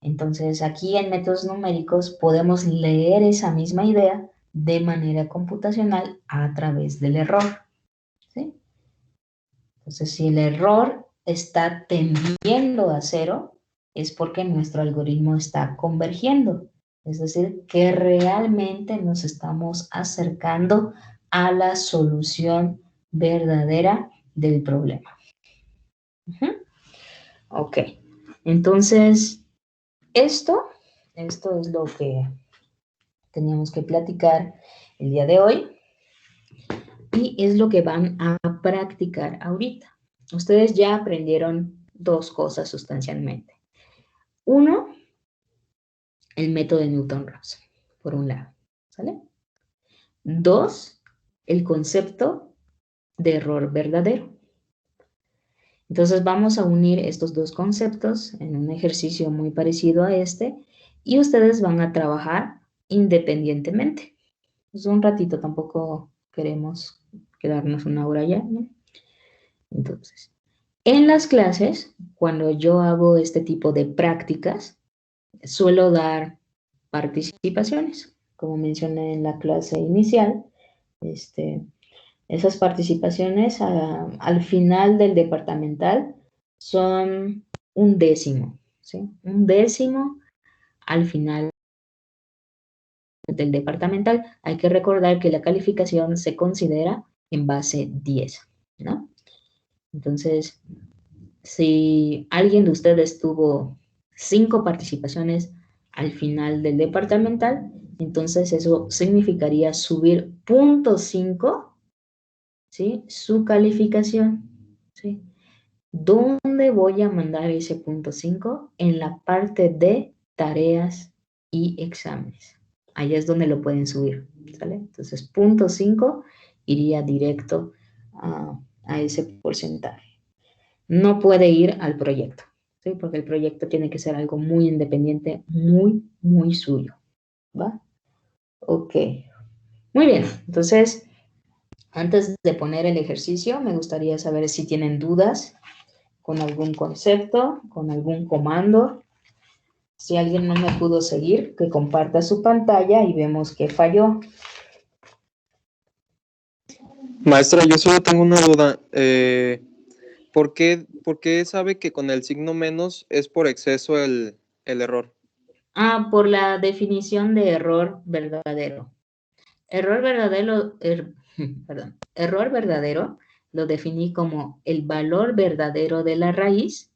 entonces aquí en métodos numéricos podemos leer esa misma idea de manera computacional a través del error, ¿sí? Entonces, si el error está tendiendo a 0, es porque nuestro algoritmo está convergiendo. Es decir, que realmente nos estamos acercando a la solución verdadera del problema. Ok, entonces esto es lo que teníamos que platicar el día de hoy y es lo que van a practicar ahorita. Ustedes ya aprendieron dos cosas sustancialmente. Uno, el método de Newton-Raphson, por un lado, ¿sale? Dos, el concepto de error verdadero. Entonces vamos a unir estos dos conceptos en un ejercicio muy parecido a este y ustedes van a trabajar independientemente. Pues un ratito, tampoco queremos quedarnos una hora ya, ¿no? Entonces, en las clases, cuando yo hago este tipo de prácticas, suelo dar participaciones, como mencioné en la clase inicial. Esas participaciones al final del departamental son un décimo, ¿sí? Un décimo al final del departamental. Hay que recordar que la calificación se considera en base 10, ¿no? Entonces, si alguien de ustedes tuvo 5 participaciones al final del departamental, entonces eso significaría subir 0,5, ¿sí? Su calificación, ¿sí? ¿Dónde voy a mandar ese 0,5? En la parte de tareas y exámenes. Ahí es donde lo pueden subir, ¿sale? Entonces, 0,5 iría directo a ese porcentaje. No puede ir al proyecto, ¿sí? Porque el proyecto tiene que ser algo muy independiente, muy, muy suyo, ¿va? Ok. Muy bien, entonces, antes de poner el ejercicio, me gustaría saber si tienen dudas con algún concepto, con algún comando. Si alguien no me pudo seguir, que comparta su pantalla y vemos qué falló. Maestra, yo solo tengo una duda. ¿Por qué sabe que con el signo menos es por exceso el error? Por la definición de error verdadero. Error verdadero, perdón, error verdadero lo definí como el valor verdadero de la raíz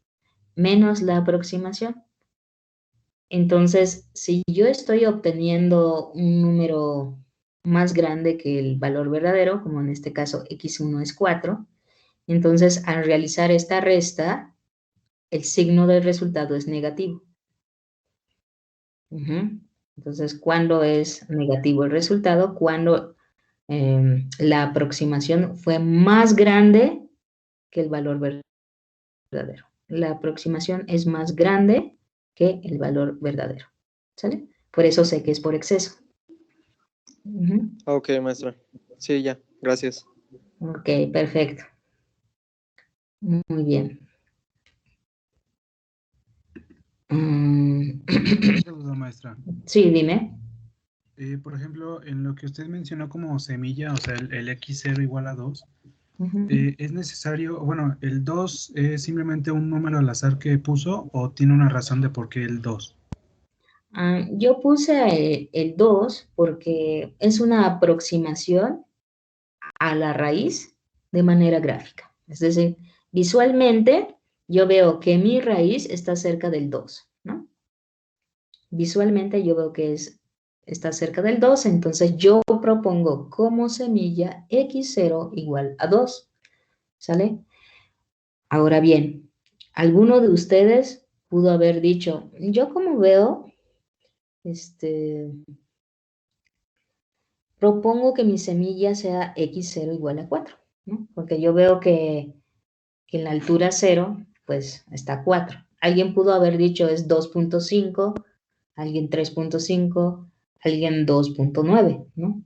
menos la aproximación. Entonces, si yo estoy obteniendo un número más grande que el valor verdadero, como en este caso x1 es 4, entonces al realizar esta resta, el signo del resultado es negativo. Entonces, ¿cuándo es negativo el resultado? Cuando la aproximación fue más grande que el valor verdadero. La aproximación es más grande que el valor verdadero. ¿Sale? Por eso sé que es por exceso. Ok, maestra. Sí, ya. Gracias. Ok, perfecto. Muy bien. Una duda, maestra. Sí, dime. Por ejemplo, en lo que usted mencionó como semilla, o sea, el x0 igual a 2, Ujú. ¿es necesario, bueno, el 2 es simplemente un número al azar que puso o tiene una razón de por qué el 2? Yo puse el 2 porque es una aproximación a la raíz de manera gráfica. Es decir, visualmente yo veo que mi raíz está cerca del 2, ¿no? Visualmente yo veo que está cerca del 2, entonces yo propongo como semilla x0 igual a 2, ¿sale? Ahora bien, alguno de ustedes pudo haber dicho, yo como veo, propongo que mi semilla sea x0 igual a 4, ¿no? Porque yo veo que en la altura 0, pues está 4. Alguien pudo haber dicho es 2.5, alguien 3.5, alguien 2.9, ¿no?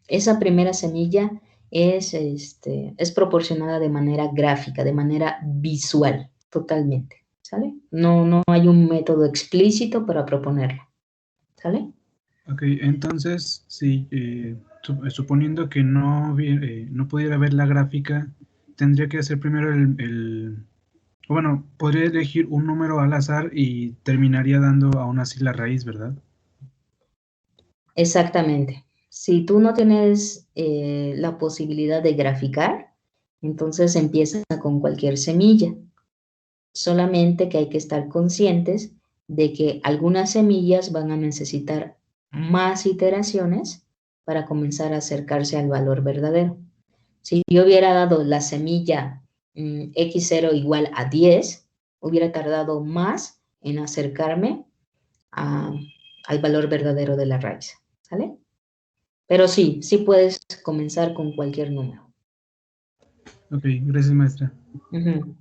Esa primera semilla es proporcionada de manera gráfica, de manera visual, totalmente, ¿sale? No hay un método explícito para proponerla, ¿sale? Ok, entonces, sí, suponiendo que no pudiera ver la gráfica, tendría que hacer primero bueno, podría elegir un número al azar y terminaría dando aún así la raíz, ¿verdad? Exactamente. Si tú no tienes la posibilidad de graficar, entonces empieza con cualquier semilla. Solamente que hay que estar conscientes de que algunas semillas van a necesitar más iteraciones para comenzar a acercarse al valor verdadero. Si yo hubiera dado la semilla x0 igual a 10, hubiera tardado más en acercarme a- al valor verdadero de la raíz, ¿sale? Pero sí puedes comenzar con cualquier número. Ok, gracias, maestra. Ujú.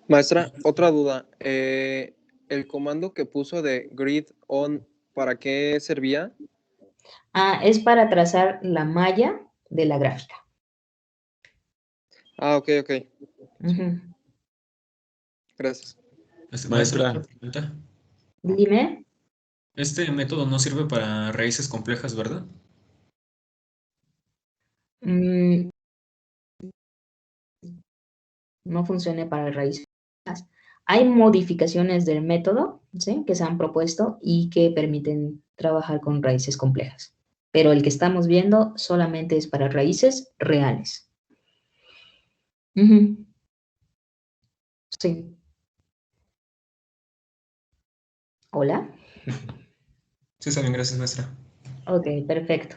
Maestra, otra duda. El comando que puso de grid on, ¿para qué servía? Es para trazar la malla de la gráfica. Ah, ok, ok. Ujú. Gracias. Maestra, una pregunta. Dime. Este método no sirve para raíces complejas, ¿verdad? mm, no funcione para raíces. Hay modificaciones del método, ¿sí?, que se han propuesto y que permiten trabajar con raíces complejas. Pero el que estamos viendo solamente es para raíces reales. Ujú. Sí. Hola. Sí, está bien, gracias, maestra. Ok, perfecto.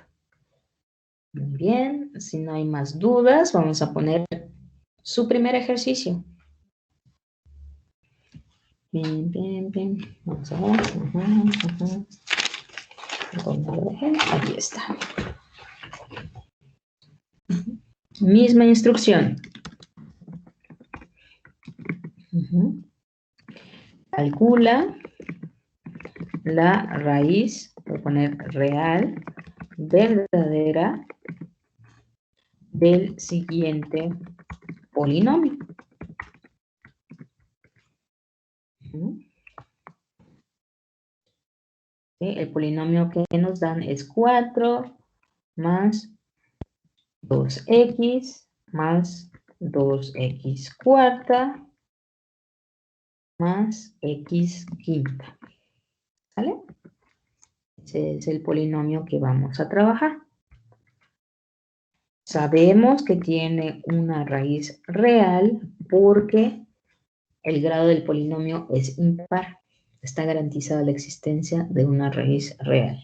Muy bien. Si no hay más dudas, vamos a poner su primer ejercicio. Bien, bien, bien. Vamos a ver. ¿Dónde lo dejé? Aquí está. Misma instrucción. Calcula la raíz, voy a poner real, verdadera del siguiente polinomio. ¿Sí? El polinomio que nos dan es 4 más 2x más 2x cuarta más x quinta. ¿Sale? Ese es el polinomio que vamos a trabajar. Sabemos que tiene una raíz real porque el grado del polinomio es impar. Está garantizada la existencia de una raíz real.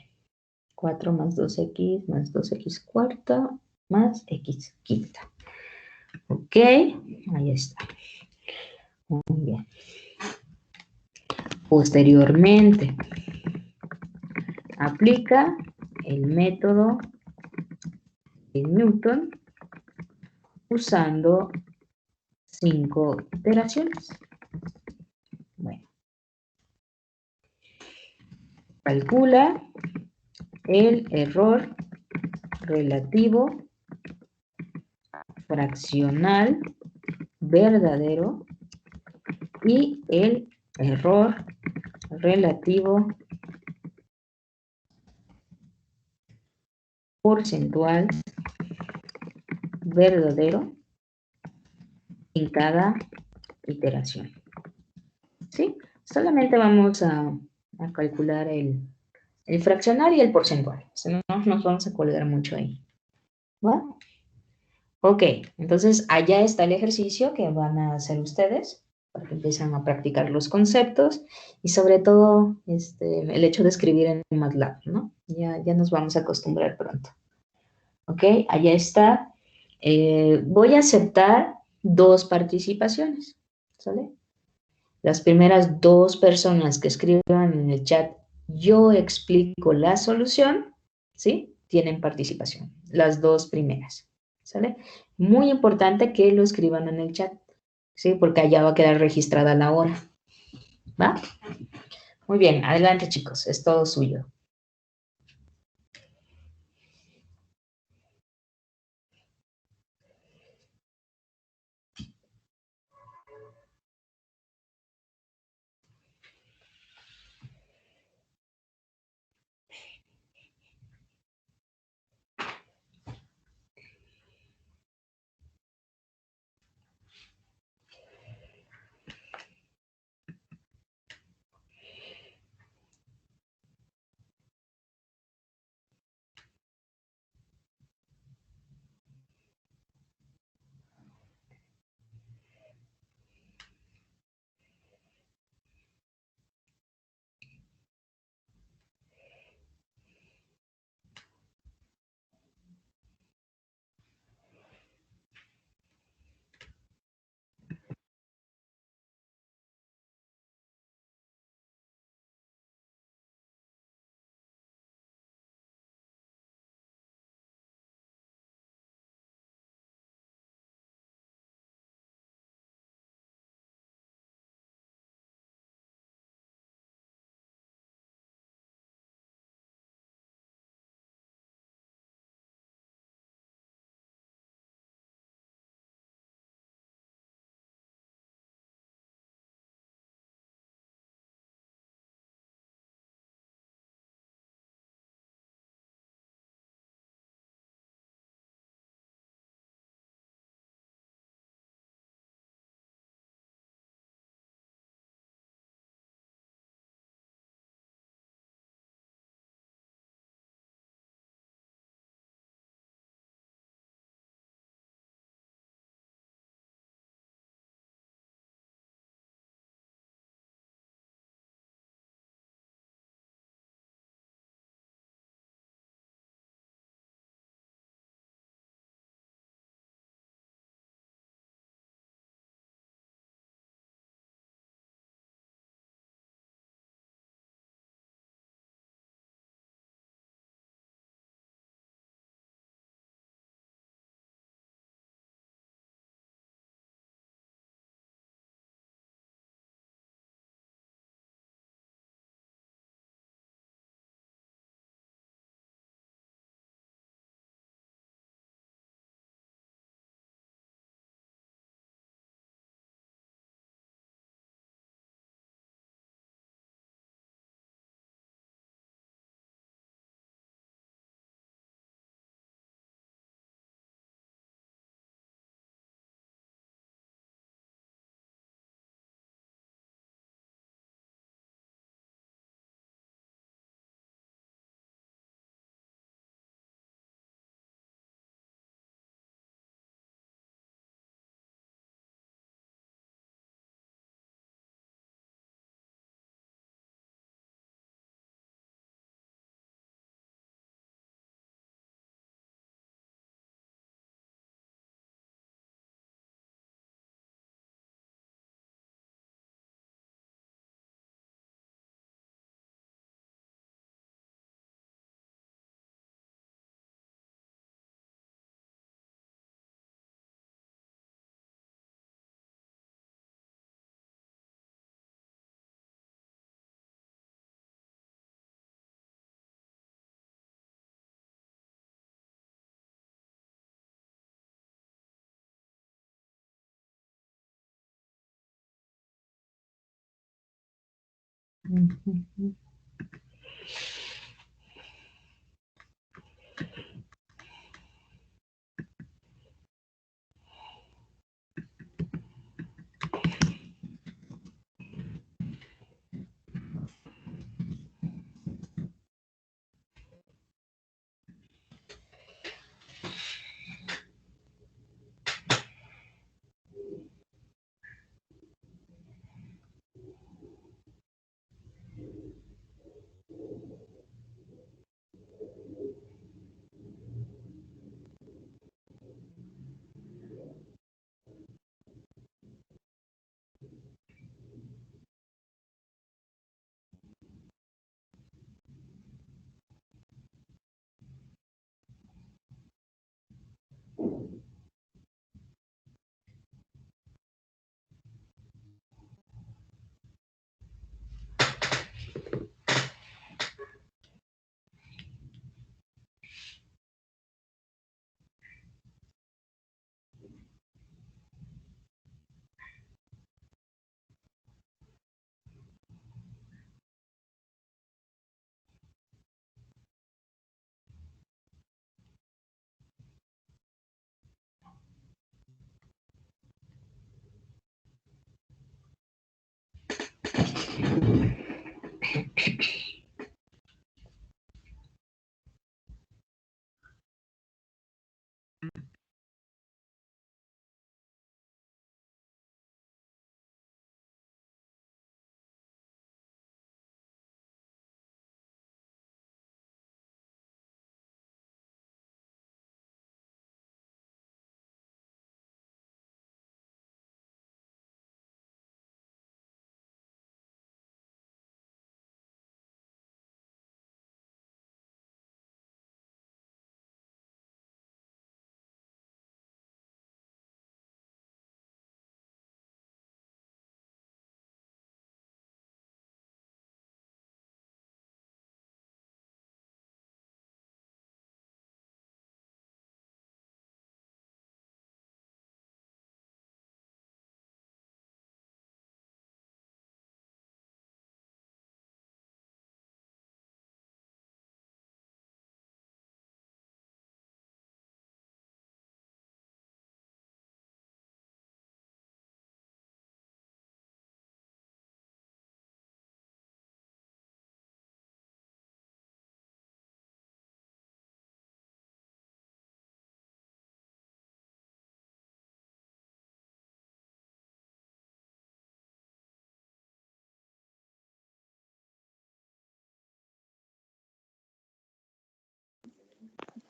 4 más 2x más 2x cuarta más x quinta. Ok, ahí está. Muy bien. Posteriormente, aplica el método de Newton usando 5 iteraciones. Bueno, calcula el error relativo fraccional verdadero y el error relativo porcentual verdadero en cada iteración. ¿Sí? Solamente vamos a calcular el fraccional y el porcentual. Si no, nos vamos a colgar mucho ahí. ¿Va? Ok, entonces allá está el ejercicio que van a hacer ustedes para que empiecen a practicar los conceptos y sobre todo el hecho de escribir en MATLAB, ¿no? Ya nos vamos a acostumbrar pronto. Ok, allá está. Voy a aceptar 2 participaciones, ¿sale? Las primeras 2 personas que escriban en el chat, yo explico la solución, ¿sí? Tienen participación, las 2 primeras, ¿sale? Muy importante que lo escriban en el chat, ¿sí? Porque allá va a quedar registrada la hora, ¿va? Muy bien, adelante chicos, es todo suyo.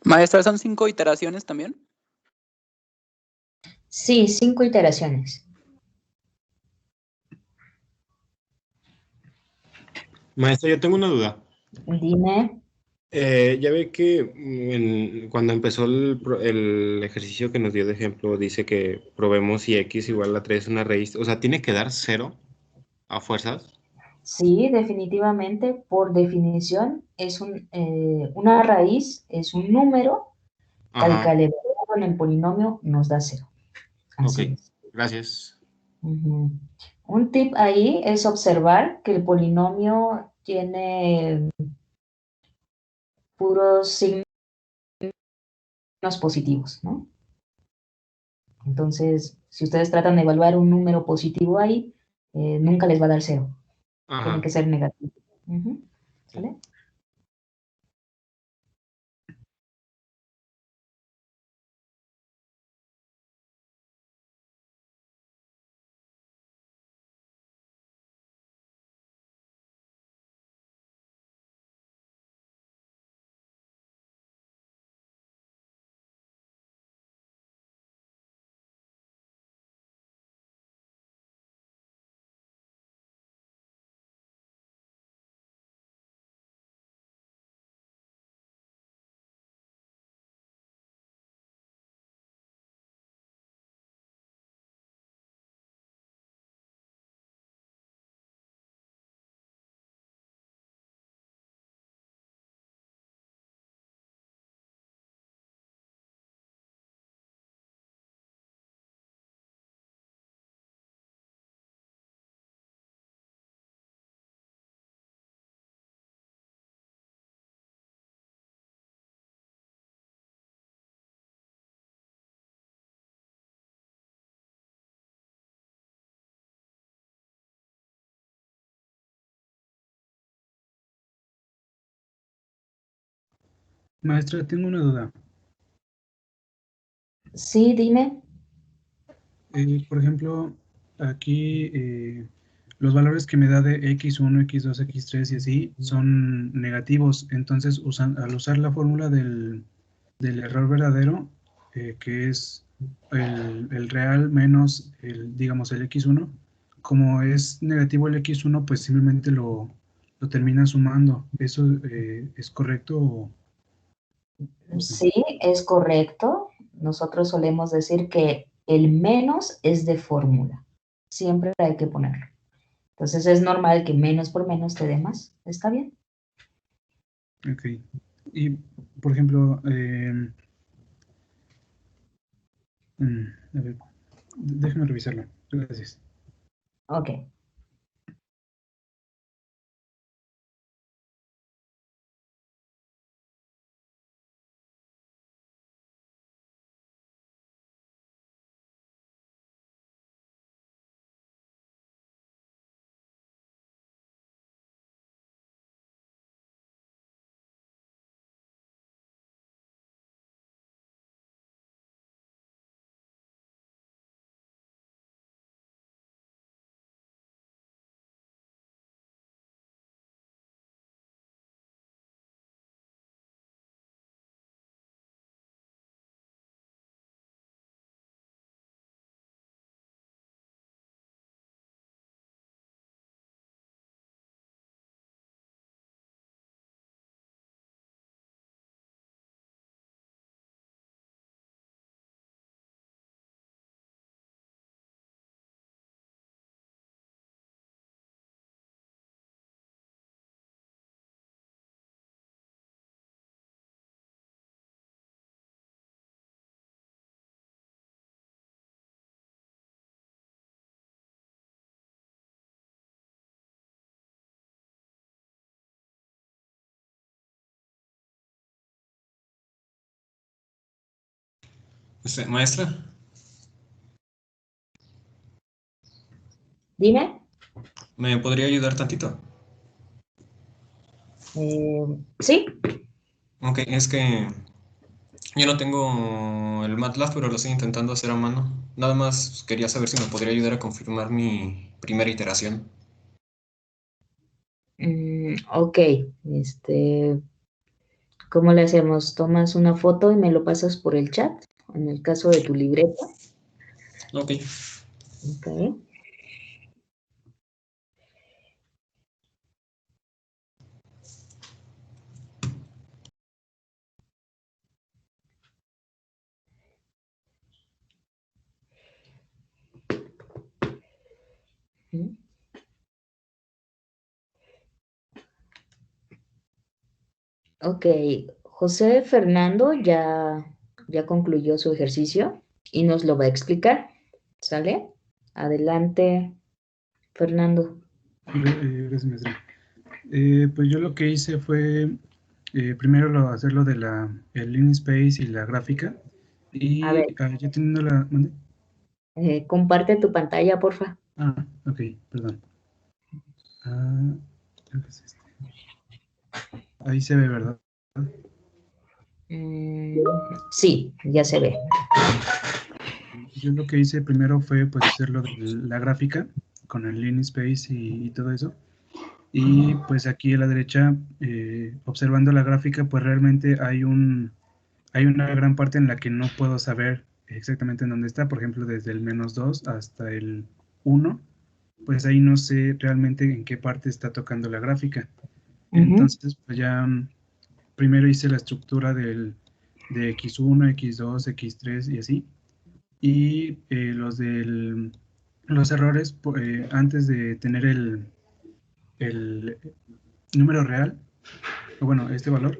Maestra, ¿son 5 iteraciones también? Sí, 5 iteraciones. Maestra, yo tengo una duda. Dime. Ya ve que cuando empezó el ejercicio que nos dio de ejemplo, dice que probemos si x igual a 3 es una raíz. O sea, ¿tiene que dar 0 a fuerzas? Sí, definitivamente, por definición, una raíz es un número que al Ajá, calibrarlo con el polinomio nos da 0. ok. Así es. Gracias. Ujú. Un tip ahí es observar que el polinomio tiene puros signos positivos, ¿no? Entonces, si ustedes tratan de evaluar un número positivo ahí, nunca les va a dar 0. Tiene Ajá. que ser negativo. Sí. ¿Vale? Maestra, tengo una duda. Sí, dime. Por ejemplo, aquí los valores que me da de x1, x2, x3 y así son negativos. Entonces, al usar la fórmula del error verdadero, que es el real menos digamos, el x1, como es negativo el x1, pues simplemente lo termina sumando. ¿Eso es correcto? Sí, es correcto. Nosotros solemos decir que el menos es de fórmula. Siempre hay que ponerlo. Entonces es normal que menos por menos te dé más. ¿Está bien? Ok. Y, por ejemplo, a ver, déjame revisarlo. Gracias. Ok. Maestra, Dime. ¿me podría ayudar tantito? Sí. Ok, es que yo no tengo el MATLAB, pero lo estoy intentando hacer a mano. Nada más quería saber si me podría ayudar a confirmar mi primera iteración. Ok. ¿Cómo le hacemos? ¿Tomas una foto y me lo pasas por el chat? En el caso de tu libreta. Ok. Ok. Ujú. Ok, José Fernando ya concluyó su ejercicio y nos lo va a explicar. ¿Sale? Adelante, Fernando. Gracias, maestra. Pues yo lo que hice fue primero hacerlo de el Lean Space y la gráfica. A Y ver, ya teniendo la... ¿mande? comparte tu pantalla, porfa. Ah, ok, perdón. Ah, creo que es este. Ahí se ve, ¿verdad? Mm, sí, ya se ve. Yo lo que hice primero fue pues hacerlo de la gráfica con el Lean Space y todo eso. Y pues aquí a la derecha, observando la gráfica, pues realmente hay una gran parte en la que no puedo saber exactamente en dónde está. Por ejemplo, desde el -2 hasta el 1, pues ahí no sé realmente en qué parte está tocando la gráfica. Ujú, Entonces, pues ya primero hice la estructura de X1, X2, X3 y así. Y los errores, antes de tener el número real, o bueno, este valor,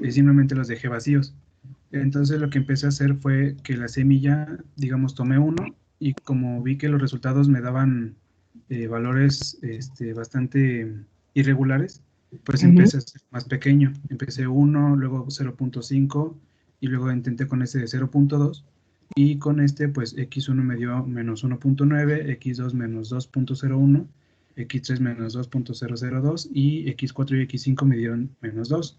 simplemente los dejé vacíos. Entonces lo que empecé a hacer fue que la semilla, digamos, tomé uno y como vi que los resultados me daban valores bastante irregulares, pues ujú. empecé a hacer más pequeño. Empecé 1, luego 0.5 y luego intenté con ese de 0.2 y con este pues x1 me dio -1.9, x2 -2.01, x3 -2.002 y x4 y x5 me dieron -2.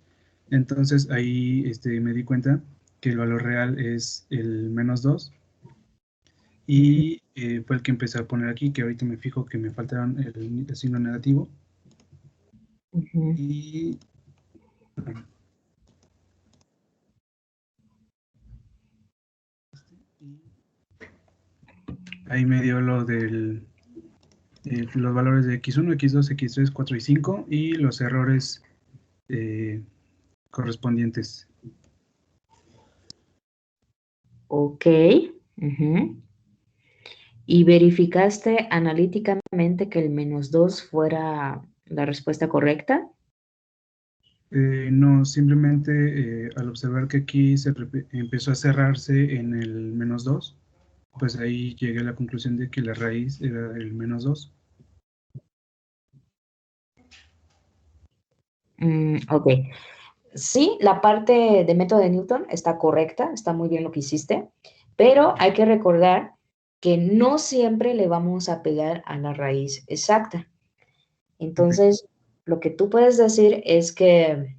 Entonces ahí me di cuenta que el valor real es el -2 y fue el que empecé a poner aquí, que ahorita me fijo que me faltaron el signo negativo. Ujú. Y ahí me dio los valores de x1, x2, x3, 4 y 5 y los errores eh, correspondientes. Ok. Ujú. ¿Y verificaste analíticamente que el -2 fuera la respuesta correcta? No, simplemente al observar que aquí empezó a cerrarse en el -2, pues ahí llegué a la conclusión de que la raíz era el -2. Ok. Sí, la parte de método de Newton está correcta, está muy bien lo que hiciste, pero hay que recordar que no siempre le vamos a pegar a la raíz exacta. Ok, Entonces, lo que tú puedes decir es que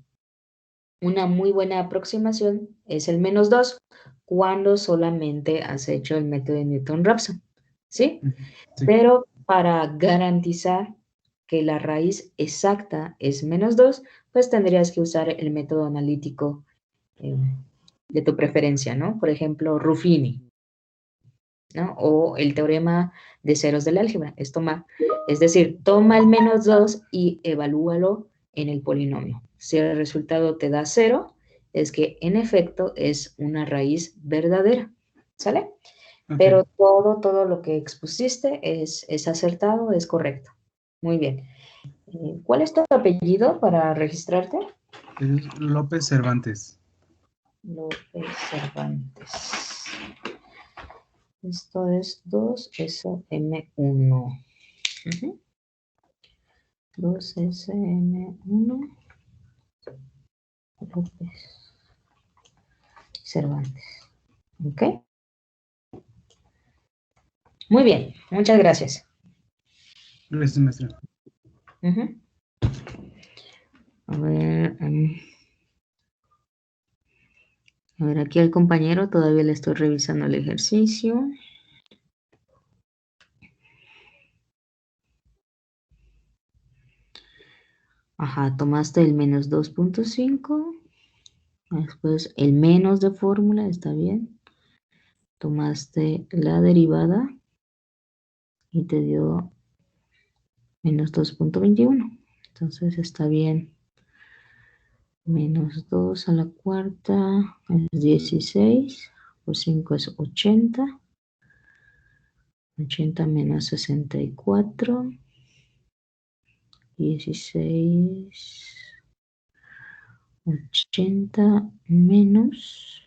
una muy buena aproximación es el -2 cuando solamente has hecho el método de Newton-Raphson, ¿sí? ujú, sí, Pero para garantizar que la raíz exacta es -2, pues tendrías que usar el método analítico eh, de tu preferencia, ¿no? Por ejemplo, Ruffini, ¿no? O el teorema de ceros del álgebra, es decir, toma el -2 y evalúalo en el polinomio. Si el resultado te da 0, es que en efecto es una raíz verdadera, ¿sale? ok. Pero todo lo que expusiste es acertado, es correcto. Muy bien. ¿Cuál es tu apellido para registrarte? Es López Cervantes. López Cervantes. Esto es 2SM1. 2SM1. López Cervantes. ¿Ok? Muy bien, muchas gracias. Gracias, maestra. Ujú. A ver, a ver, aquí el compañero todavía le estoy revisando el ejercicio. Ajá, tomaste el -2.5. Después el menos de fórmula, está bien. Tomaste la derivada y te dio menos 2.21. Entonces está bien. Menos 2 a la cuarta es 16. Por 5 es 80. 80 menos 64. 16. 80 menos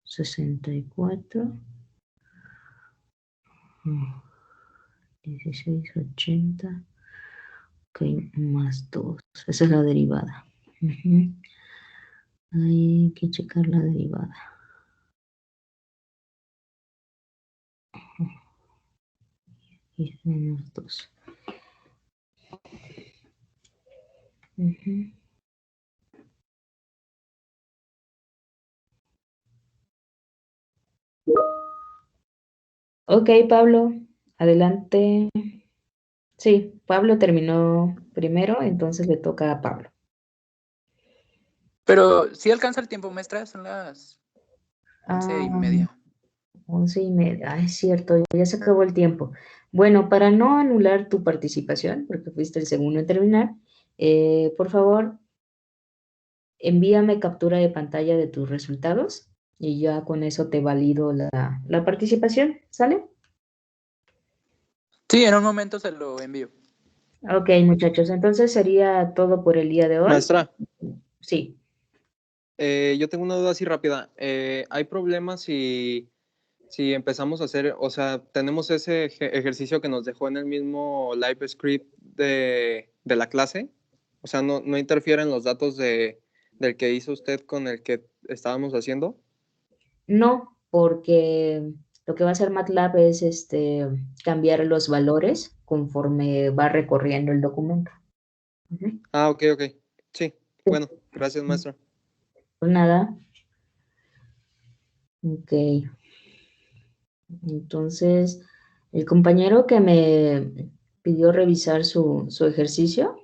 64. 16, 80. Ok, más 2. Esa es la derivada. Hay que checar la derivada. Y es menos 2. Ok, Pablo, adelante. Sí, Pablo terminó primero, entonces le toca a Pablo. Pero sí alcanza el tiempo, maestra, son las 11:30. 11:30. Ah, es cierto, ya se acabó el tiempo. Bueno, para no anular tu participación, porque fuiste el segundo en terminar, por favor, envíame captura de pantalla de tus resultados y ya con eso te valido la participación, ¿sale? Sí, en un momento se lo envío. Ok, muchachos, entonces sería todo por el día de hoy. Maestra, Sí. yo tengo una duda así rápida. ¿Hay problemas si empezamos a hacer, o sea, tenemos ese ejercicio que nos dejó en el mismo live script de la clase? O sea, no interfieren los datos del que hizo usted con el que estábamos haciendo. No, porque lo que va a hacer MATLAB es cambiar los valores conforme va recorriendo el documento. Ah, ok. Sí, bueno, gracias, maestra. Pues nada. Ok. Entonces, el compañero que me pidió revisar su ejercicio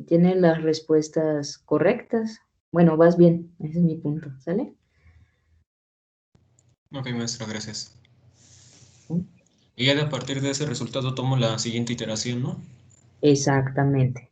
tiene las respuestas correctas. Bueno, vas bien, ese es mi punto, ¿sale? Ok, maestra, gracias. Y ya a partir de ese resultado tomo la siguiente iteración, ¿no? Exactamente.